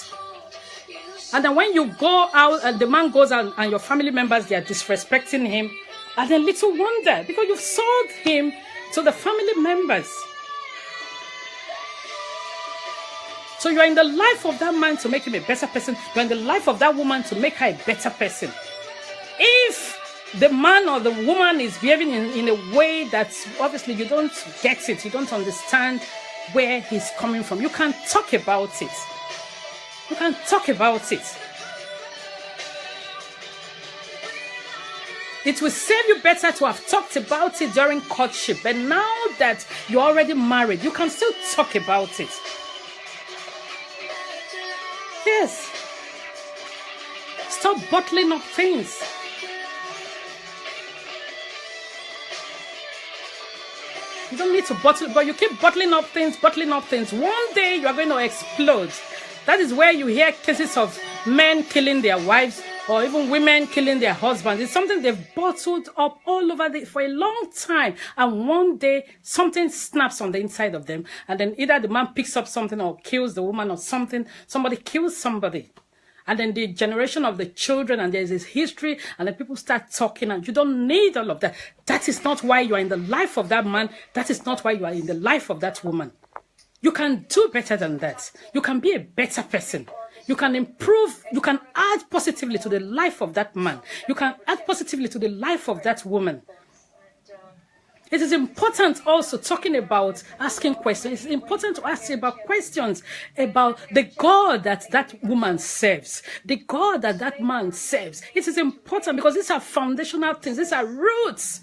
And then when you go out and the man goes out and your family members, they are disrespecting him, and then little wonder, because you've sold him to the family members. So you're in the life of that man to make him a better person. You're in the life of that woman to make her a better person. If the man or the woman is behaving in a way that obviously you don't get it, you don't understand where he's coming from, you can talk about it. You can talk about it. It will save you better to have talked about it during courtship. But now that you're already married, you can still talk about it. Yes. Stop bottling up things. You don't need to bottle, but you keep bottling up things. One day you are going to explode. That is where you hear cases of men killing their wives or even women killing their husbands. It's something they've bottled up all over for a long time. And one day something snaps on the inside of them. And then either the man picks up something or kills the woman or something. Somebody kills somebody. And then the generation of the children, and there's this history, and then people start talking, and you don't need all of that. That is not why you are in the life of that man. That is not why you are in the life of that woman. You can do better than that. You can be a better person. You can improve, you can add positively to the life of that man. You can add positively to the life of that woman. It is important also talking about asking questions. It's important to ask about questions about the God that that woman serves, the God that that man serves. It is important because these are foundational things. These are roots.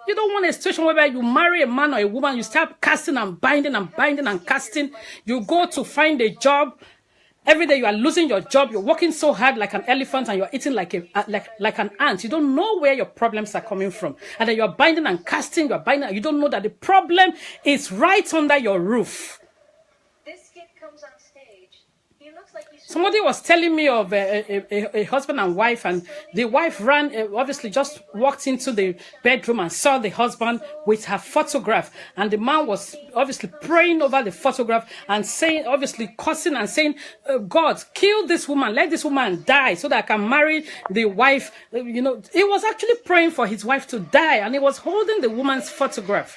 You don't want a situation where you marry a man or a woman, you start casting and binding and binding and casting. You go to find a job. Every day you are losing your job. You're working so hard like an elephant and you're eating like an ant. You don't know where your problems are coming from. And then you're binding and casting, you're binding. You don't know that the problem is right under your roof. This kid comes on stage. He looks like he's... Somebody was telling me of a husband and wife, and the wife ran, obviously just walked into the bedroom and saw the husband with her photograph. And the man was obviously praying over the photograph and saying, obviously cursing and saying, God, kill this woman, let this woman die so that I can marry the wife. You know, he was actually praying for his wife to die, and he was holding the woman's photograph.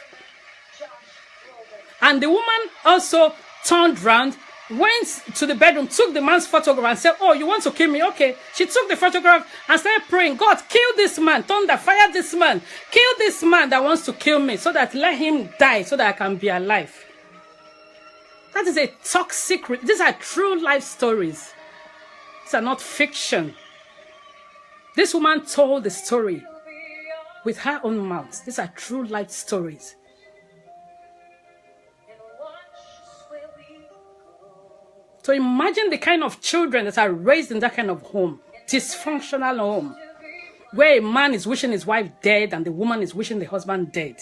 And the woman also turned around, went to the bedroom, took the man's photograph and said, oh, you want to kill me? Okay. She took the photograph and started praying, God, kill this man, thunder, fire this man, kill this man that wants to kill me, so that let him die so that I can be alive. That is a toxic, these are true life stories. These are not fiction. This woman told the story with her own mouth. These are true life stories. So imagine the kind of children that are raised in that kind of home, dysfunctional home, where a man is wishing his wife dead and the woman is wishing the husband dead.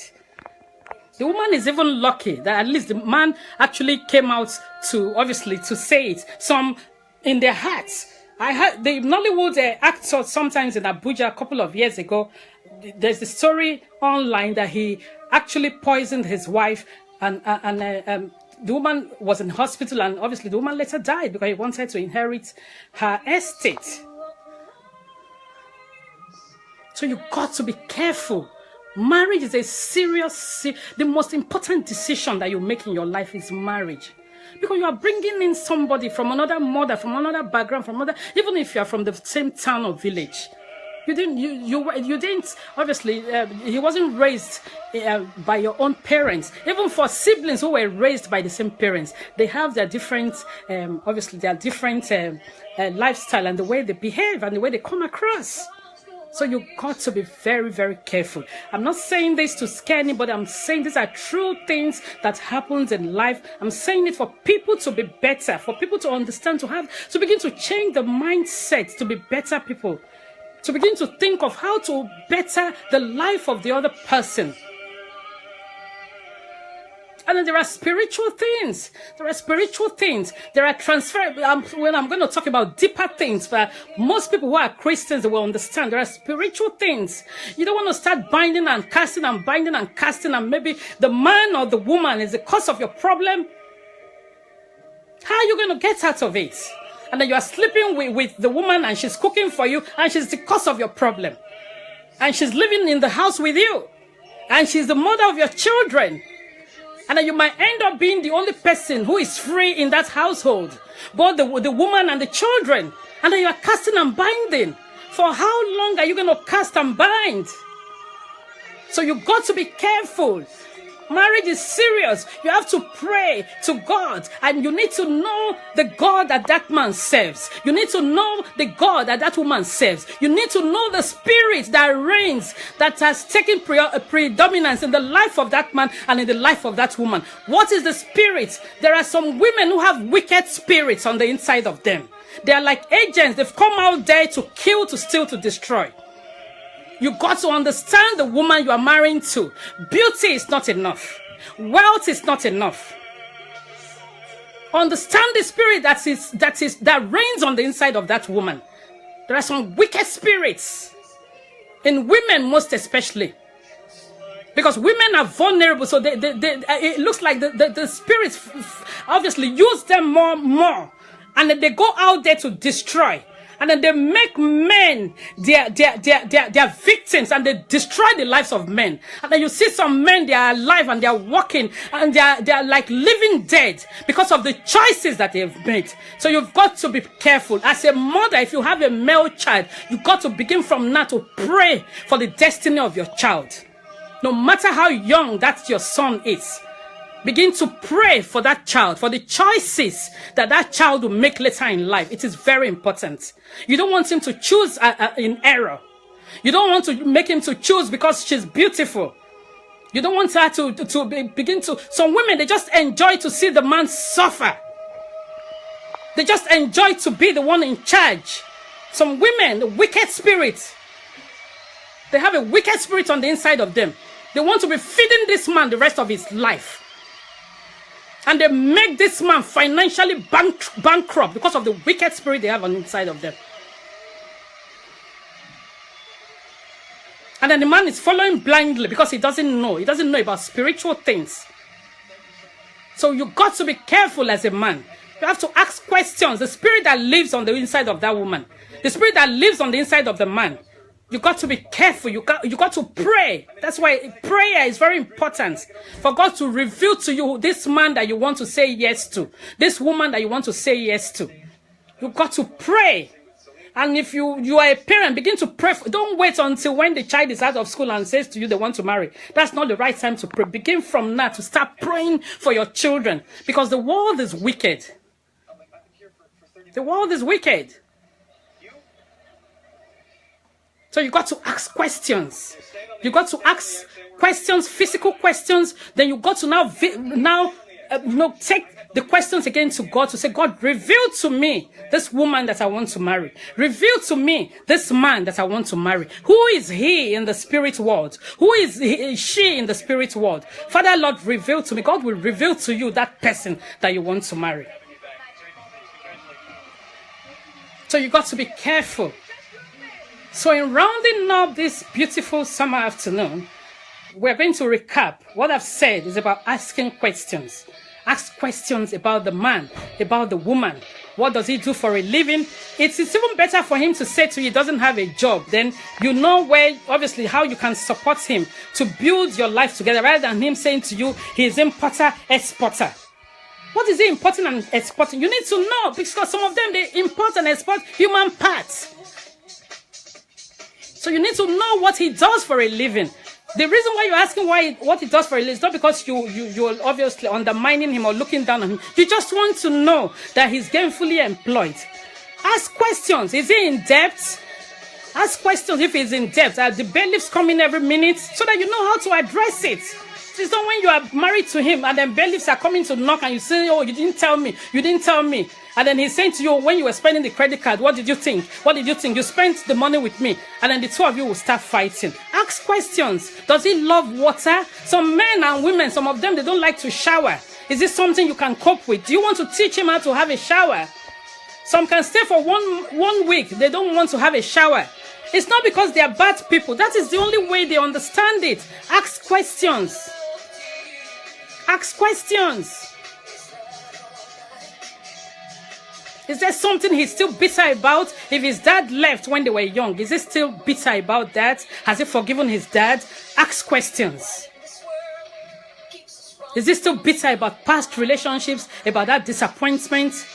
The woman is even lucky that at least the man actually came out to, obviously, to say it. Some in their hearts. I heard the Nollywood actor sometimes in Abuja a couple of years ago. There's a story online that he actually poisoned his wife, and the woman was in hospital, and obviously the woman later died because he wanted to inherit her estate. So you got to be careful. Marriage is a serious, the most important decision that you make in your life is marriage. Because you are bringing in somebody from another mother, from another background, from another, even if you are from the same town or village. You didn't, obviously, he wasn't raised by your own parents. Even for siblings who were raised by the same parents, they have their different, obviously, their different lifestyle and the way they behave and the way they come across. So you got to be very, very careful. I'm not saying this to scare anybody. I'm saying these are true things that happens in life. I'm saying it for people to be better, for people to understand, to begin to change the mindset, to be better people. To begin to think of how to better the life of the other person. And then there are spiritual things. There are spiritual things. There are transfer. When I'm going to talk about deeper things, but most people who are Christians, they will understand. There are spiritual things. You don't want to start binding and casting and binding and casting, and maybe the man or the woman is the cause of your problem. How are you going to get out of it? And then you are sleeping with the woman and she's cooking for you and she's the cause of your problem. And she's living in the house with you. And she's the mother of your children. And then you might end up being the only person who is free in that household. Both the woman and the children. And then you are casting and binding. For how long are you going to cast and bind? So you got to be careful. Marriage is serious. You have to pray to God, and you need to know the God that that man serves. You need to know the God that that woman serves. You need to know the spirit that reigns, that has taken predominance in the life of that man and in the life of that woman. What is the spirit? There are some women who have wicked spirits on the inside of them. They are like agents. They've come out there to kill, to steal, to destroy. You got to understand the woman you are marrying to. Beauty is not enough. Wealth is not enough. Understand the spirit that reigns on the inside of that woman. There are some wicked spirits. In women most especially. Because women are vulnerable, so it looks like the spirits obviously use them more. And then they go out there to destroy. And then they make men their victims, and they destroy the lives of men. And then you see some men, they are alive and they are walking and they are like living dead because of the choices that they have made. So you've got to be careful. As a mother, if you have a male child, you've got to begin from now to pray for the destiny of your child. No matter how young that your son is, begin to pray for that child, for the choices that child will make later in life. It is very important. You don't want him to choose in error. You don't want to make him to choose because she's beautiful. You don't want her to begin to... Some women, they just enjoy to see the man suffer. They just enjoy to be the one in charge. Some women, the wicked spirit, they have a wicked spirit on the inside of them. They want to be feeding this man the rest of his life. And they make this man financially bankrupt because of the wicked spirit they have on the inside of them. And then the man is following blindly because he doesn't know. He doesn't know about spiritual things. So you got to be careful as a man. You have to ask questions. The spirit that lives on the inside of that woman, the spirit that lives on the inside of the man, you got to be careful. You got to pray. That's why prayer is very important. For God to reveal to you this man that you want to say yes to. This woman that you want to say yes to. You got to pray. And if you are a parent, begin to pray. Don't wait until when the child is out of school and says to you they want to marry. That's not the right time to pray. Begin from now to start praying for your children. Because the world is wicked. The world is wicked. So you got to ask questions. You got to ask questions, physical questions. Then you got to now take the questions again to God to say, God, reveal to me this woman that I want to marry. Reveal to me this man that I want to marry. Who is he in the spirit world? Who is she in the spirit world? Father, Lord, reveal to me. God will reveal to you that person that you want to marry. So you got to be careful. So in rounding up this beautiful summer afternoon, we're going to recap. What I've said is about asking questions. Ask questions about the man, about the woman. What does he do for a living? It's even better for him to say to you he doesn't have a job. Then you know where, obviously, how you can support him to build your life together, rather than him saying to you he's importer, exporter. What is he importing and exporting? You need to know, because some of them, they import and export human parts. So you need to know what he does for a living. The reason why you're asking what he does for a living is not because you're obviously undermining him or looking down on him. You just want to know that he's gainfully employed. Ask questions. Is he in debt? Ask questions if he's in debt. Are the bailiffs coming every minute? So that you know how to address it. It's not when you are married to him and then bailiffs are coming to knock and you say, oh, you didn't tell me. You didn't tell me. And then he's saying to you, when you were spending the credit card, what did you think? What did you think? You spent the money with me. And then the two of you will start fighting. Ask questions. Does he love water? Some men and women, some of them, they don't like to shower. Is this something you can cope with? Do you want to teach him how to have a shower? Some can stay for one week. They don't want to have a shower. It's not because they are bad people. That is the only way they understand it. Ask questions. Ask questions. Is there something he's still bitter about? If his dad left when they were young, is he still bitter about that? Has he forgiven his dad? Ask questions. Is he still bitter about past relationships, about that disappointment,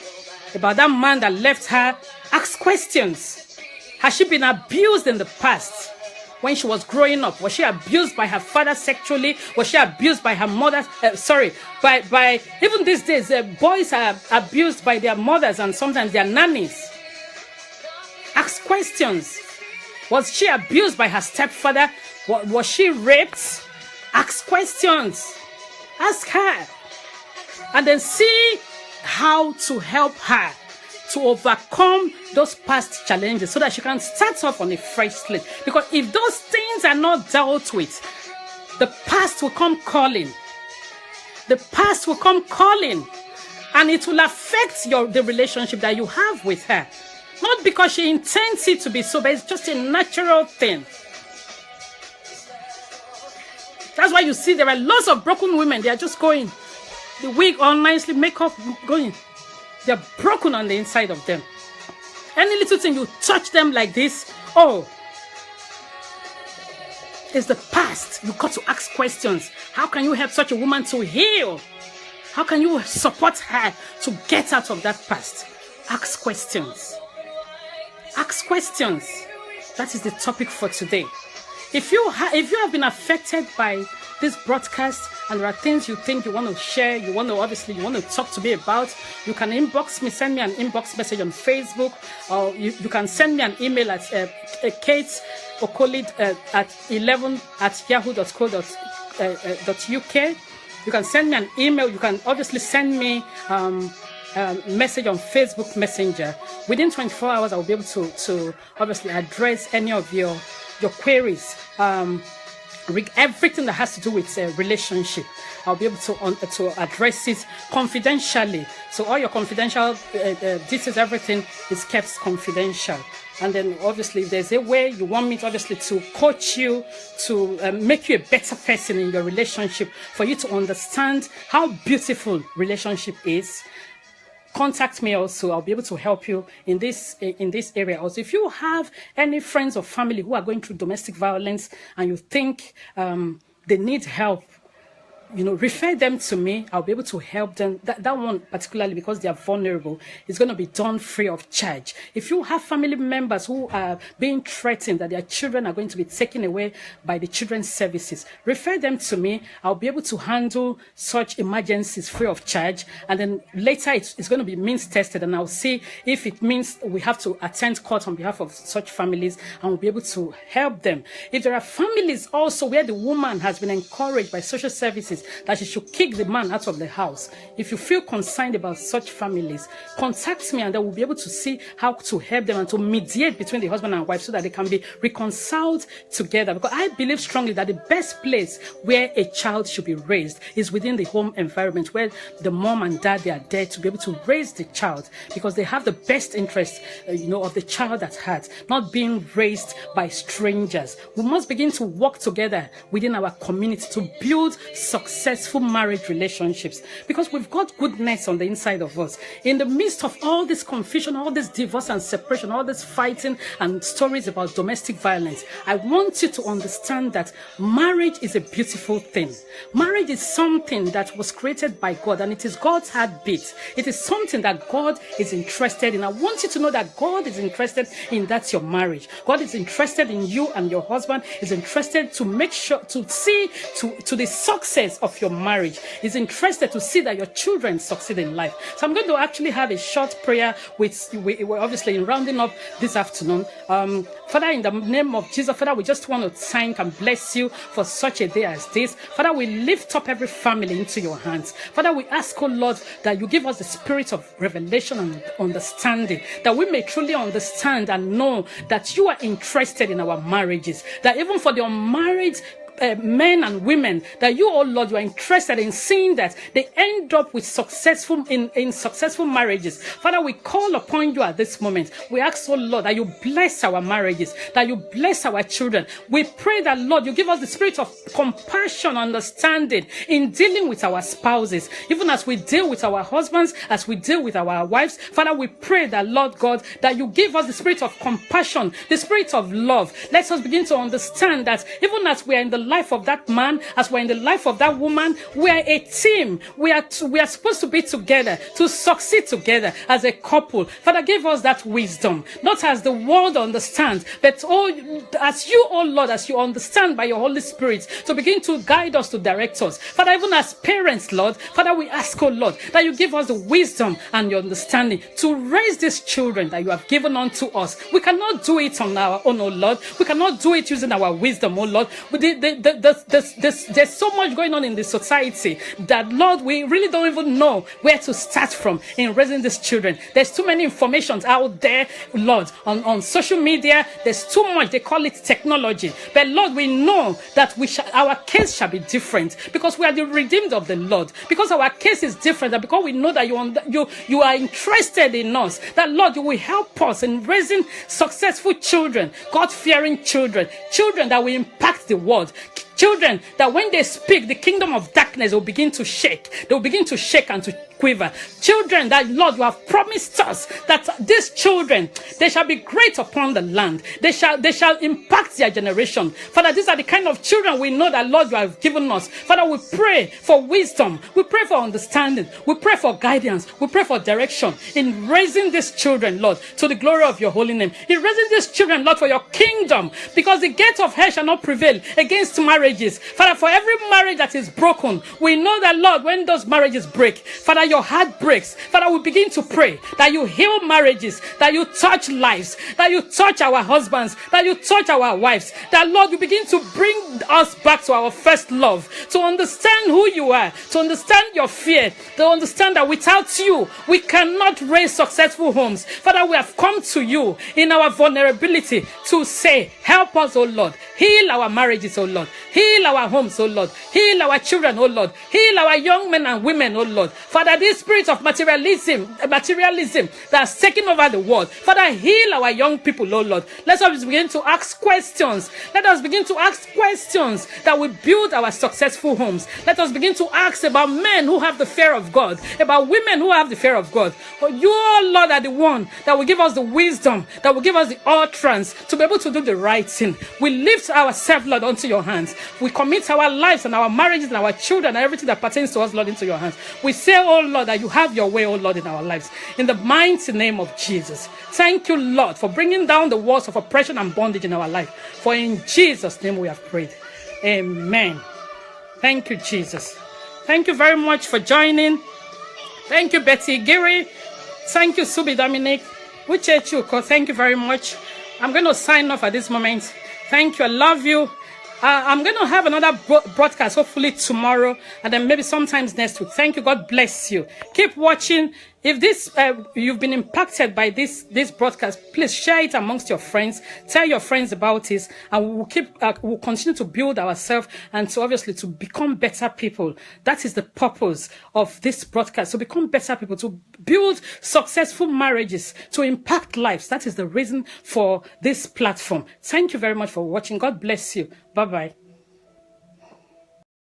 about that man that left her? Ask questions. Has she been abused in the past? When she was growing up, was she abused by her father sexually? Was she abused by her mother? By even these days, boys are abused by their mothers and sometimes their nannies. Ask questions. Was she abused by her stepfather? Was she raped? Ask questions. Ask her. And then see how to help her to overcome those past challenges so that she can start off on a fresh slate. Because if those things are not dealt with, the past will come calling. The past will come calling. And it will affect the relationship that you have with her. Not because she intends it to be so, but it's just a natural thing. That's why you see there are lots of broken women. They are just going. The wig on nicely, makeup going. They're broken on the inside of them. Any little thing you touch them like this, oh, it's the past. You got to ask questions. How can you help such a woman to heal? How can you support her to get out of that past? Ask questions. Ask questions. That is the topic for today. If you have been affected by this broadcast and there are things you think you want to share, you want to talk to me about, you can inbox me, send me an inbox message on Facebook, or you can send me an email at Kate Okoli at 11@yahoo.co.uk. You can send me an email. You can obviously send me message on Facebook Messenger. Within 24 hours, I will be able to obviously address any of your queries. Everything that has to do with a relationship, I'll be able to address it confidentially. So all your confidential details, everything is kept confidential. And then obviously if there's a way you want me to obviously to coach you, to make you a better person in your relationship, for you to understand how beautiful relationship is, contact me also. I'll be able to help you in this area. Also, if you have any friends or family who are going through domestic violence and you think they need help, refer them to me. I'll be able to help them. That one particularly, because they are vulnerable, is going to be done free of charge. If you have family members who are being threatened that their children are going to be taken away by the children's services, refer them to me. I'll be able to handle such emergencies free of charge. And then later it's going to be means tested, and I'll see if it means we have to attend court on behalf of such families, and we'll be able to help them. If there are families also where the woman has been encouraged by social services that she should kick the man out of the house, if you feel concerned about such families, contact me, and then we'll be able to see how to help them and to mediate between the husband and wife so that they can be reconciled together. Because I believe strongly that the best place where a child should be raised is within the home environment, where the mom and dad, they are there to be able to raise the child, because they have the best interest of the child at heart, not being raised by strangers. We must begin to work together within our community to build successful marriage relationships, because we've got goodness on the inside of us. In the midst of all this confusion, all this divorce and separation, all this fighting and stories about domestic violence, I want you to understand that marriage is a beautiful thing. Marriage is something that was created by God, and it is God's heartbeat. It is something that God is interested in. I want you to know that God is interested in that your marriage. God is interested in you and your husband, is interested to make sure to see to the success of your marriage, is interested to see that your children succeed in life. So I'm going to actually have a short prayer we're obviously in rounding up this afternoon. Father, in the name of Jesus, Father, we just want to thank and bless you for such a day as this. Father, we lift up every family into your hands. Father, we ask, oh Lord, that you give us the spirit of revelation and understanding, that we may truly understand and know that you are interested in our marriages, that even for the unmarried men and women, that you, oh Lord, you are interested in seeing that they end up with successful marriages. Father, we call upon you at this moment. We ask, oh Lord, that you bless our marriages, that you bless our children. We pray that, Lord, you give us the spirit of compassion, understanding in dealing with our spouses, even as we deal with our husbands, as we deal with our wives. Father, we pray that, Lord God, that you give us the spirit of compassion, the spirit of love. Let us begin to understand that even as we are in the life of that man, as we're in the life of that woman, we are a team. We are supposed to be together, to succeed together as a couple. Father, give us that wisdom, not as the world understands, but as you, oh Lord, as you understand by your Holy Spirit, to begin to guide us, to direct us. Father, even as parents, Lord, Father, we ask, oh Lord, that you give us the wisdom and your understanding to raise these children that you have given unto us. We cannot do it on our own, oh Lord. We cannot do it using our wisdom, oh Lord. There's so much going on in the society that, Lord, we really don't even know where to start from in raising these children. There's too many informations out there, Lord, on social media. There's too much. They call it technology. But, Lord, we know that our case shall be different, because we are the redeemed of the Lord, because our case is different, and because we know that you are interested in us, that, Lord, you will help us in raising successful children, God-fearing children, children that will impact the world, Children that when they speak, the kingdom of darkness will begin to shake. They will begin to shake and to quiver. Children that, Lord, you have promised us that these children, they shall be great upon the land. They shall impact their generation. Father, these are the kind of children we know that, Lord, you have given us. Father, we pray for wisdom. We pray for understanding. We pray for guidance. We pray for direction in raising these children, Lord, to the glory of your holy name. In raising these children, Lord, for your kingdom, because the gate of hell shall not prevail against marriages. Father, for every marriage that is broken, we know that, Lord, when those marriages break, Father, your heart breaks. Father, we begin to pray that you heal marriages, that you touch lives, that you touch our husbands, that you touch our wives, that, Lord, you begin to bring us back to our first love, to understand who you are, to understand your fear, to understand that without you, we cannot raise successful homes. Father, we have come to you in our vulnerability to say, help us, oh Lord. Heal our marriages, oh Lord. Heal our homes, oh Lord. Heal our children, oh Lord. Heal our young men and women, oh Lord. Father, this spirit of materialism that's taking over the world, Father, heal our young people, oh Lord. Let us begin to ask questions. Let us begin to ask questions that will build our successful homes. Let us begin to ask about men who have the fear of God, about women who have the fear of God. For you, oh Lord, are the one that will give us the wisdom, that will give us the utterance to be able to do the right thing. We lift ourselves, Lord, unto your hands. We commit our lives and our marriages and our children and everything that pertains to us, Lord, into your hands. We say, oh Lord, that you have your way, oh Lord, in our lives. In the mighty name of Jesus. Thank you, Lord, for bringing down the walls of oppression and bondage in our life. For in Jesus' name we have prayed. Amen. Thank you, Jesus. Thank you very much for joining. Thank you, Betty Giri. Thank you, Subi Dominic. Uche Chuko, thank you very much. I'm going to sign off at this moment. Thank you. I love you. I'm going to have another broadcast, hopefully tomorrow, and then maybe sometimes next week. Thank you. God bless you. Keep watching. If this you've been impacted by this broadcast, please share it amongst your friends. Tell your friends about it, and we'll continue to build ourselves and to obviously to become better people. That is the purpose of this broadcast: to become better people, to build successful marriages, to impact lives. That is the reason for this platform. Thank you very much for watching. God bless you. Bye bye.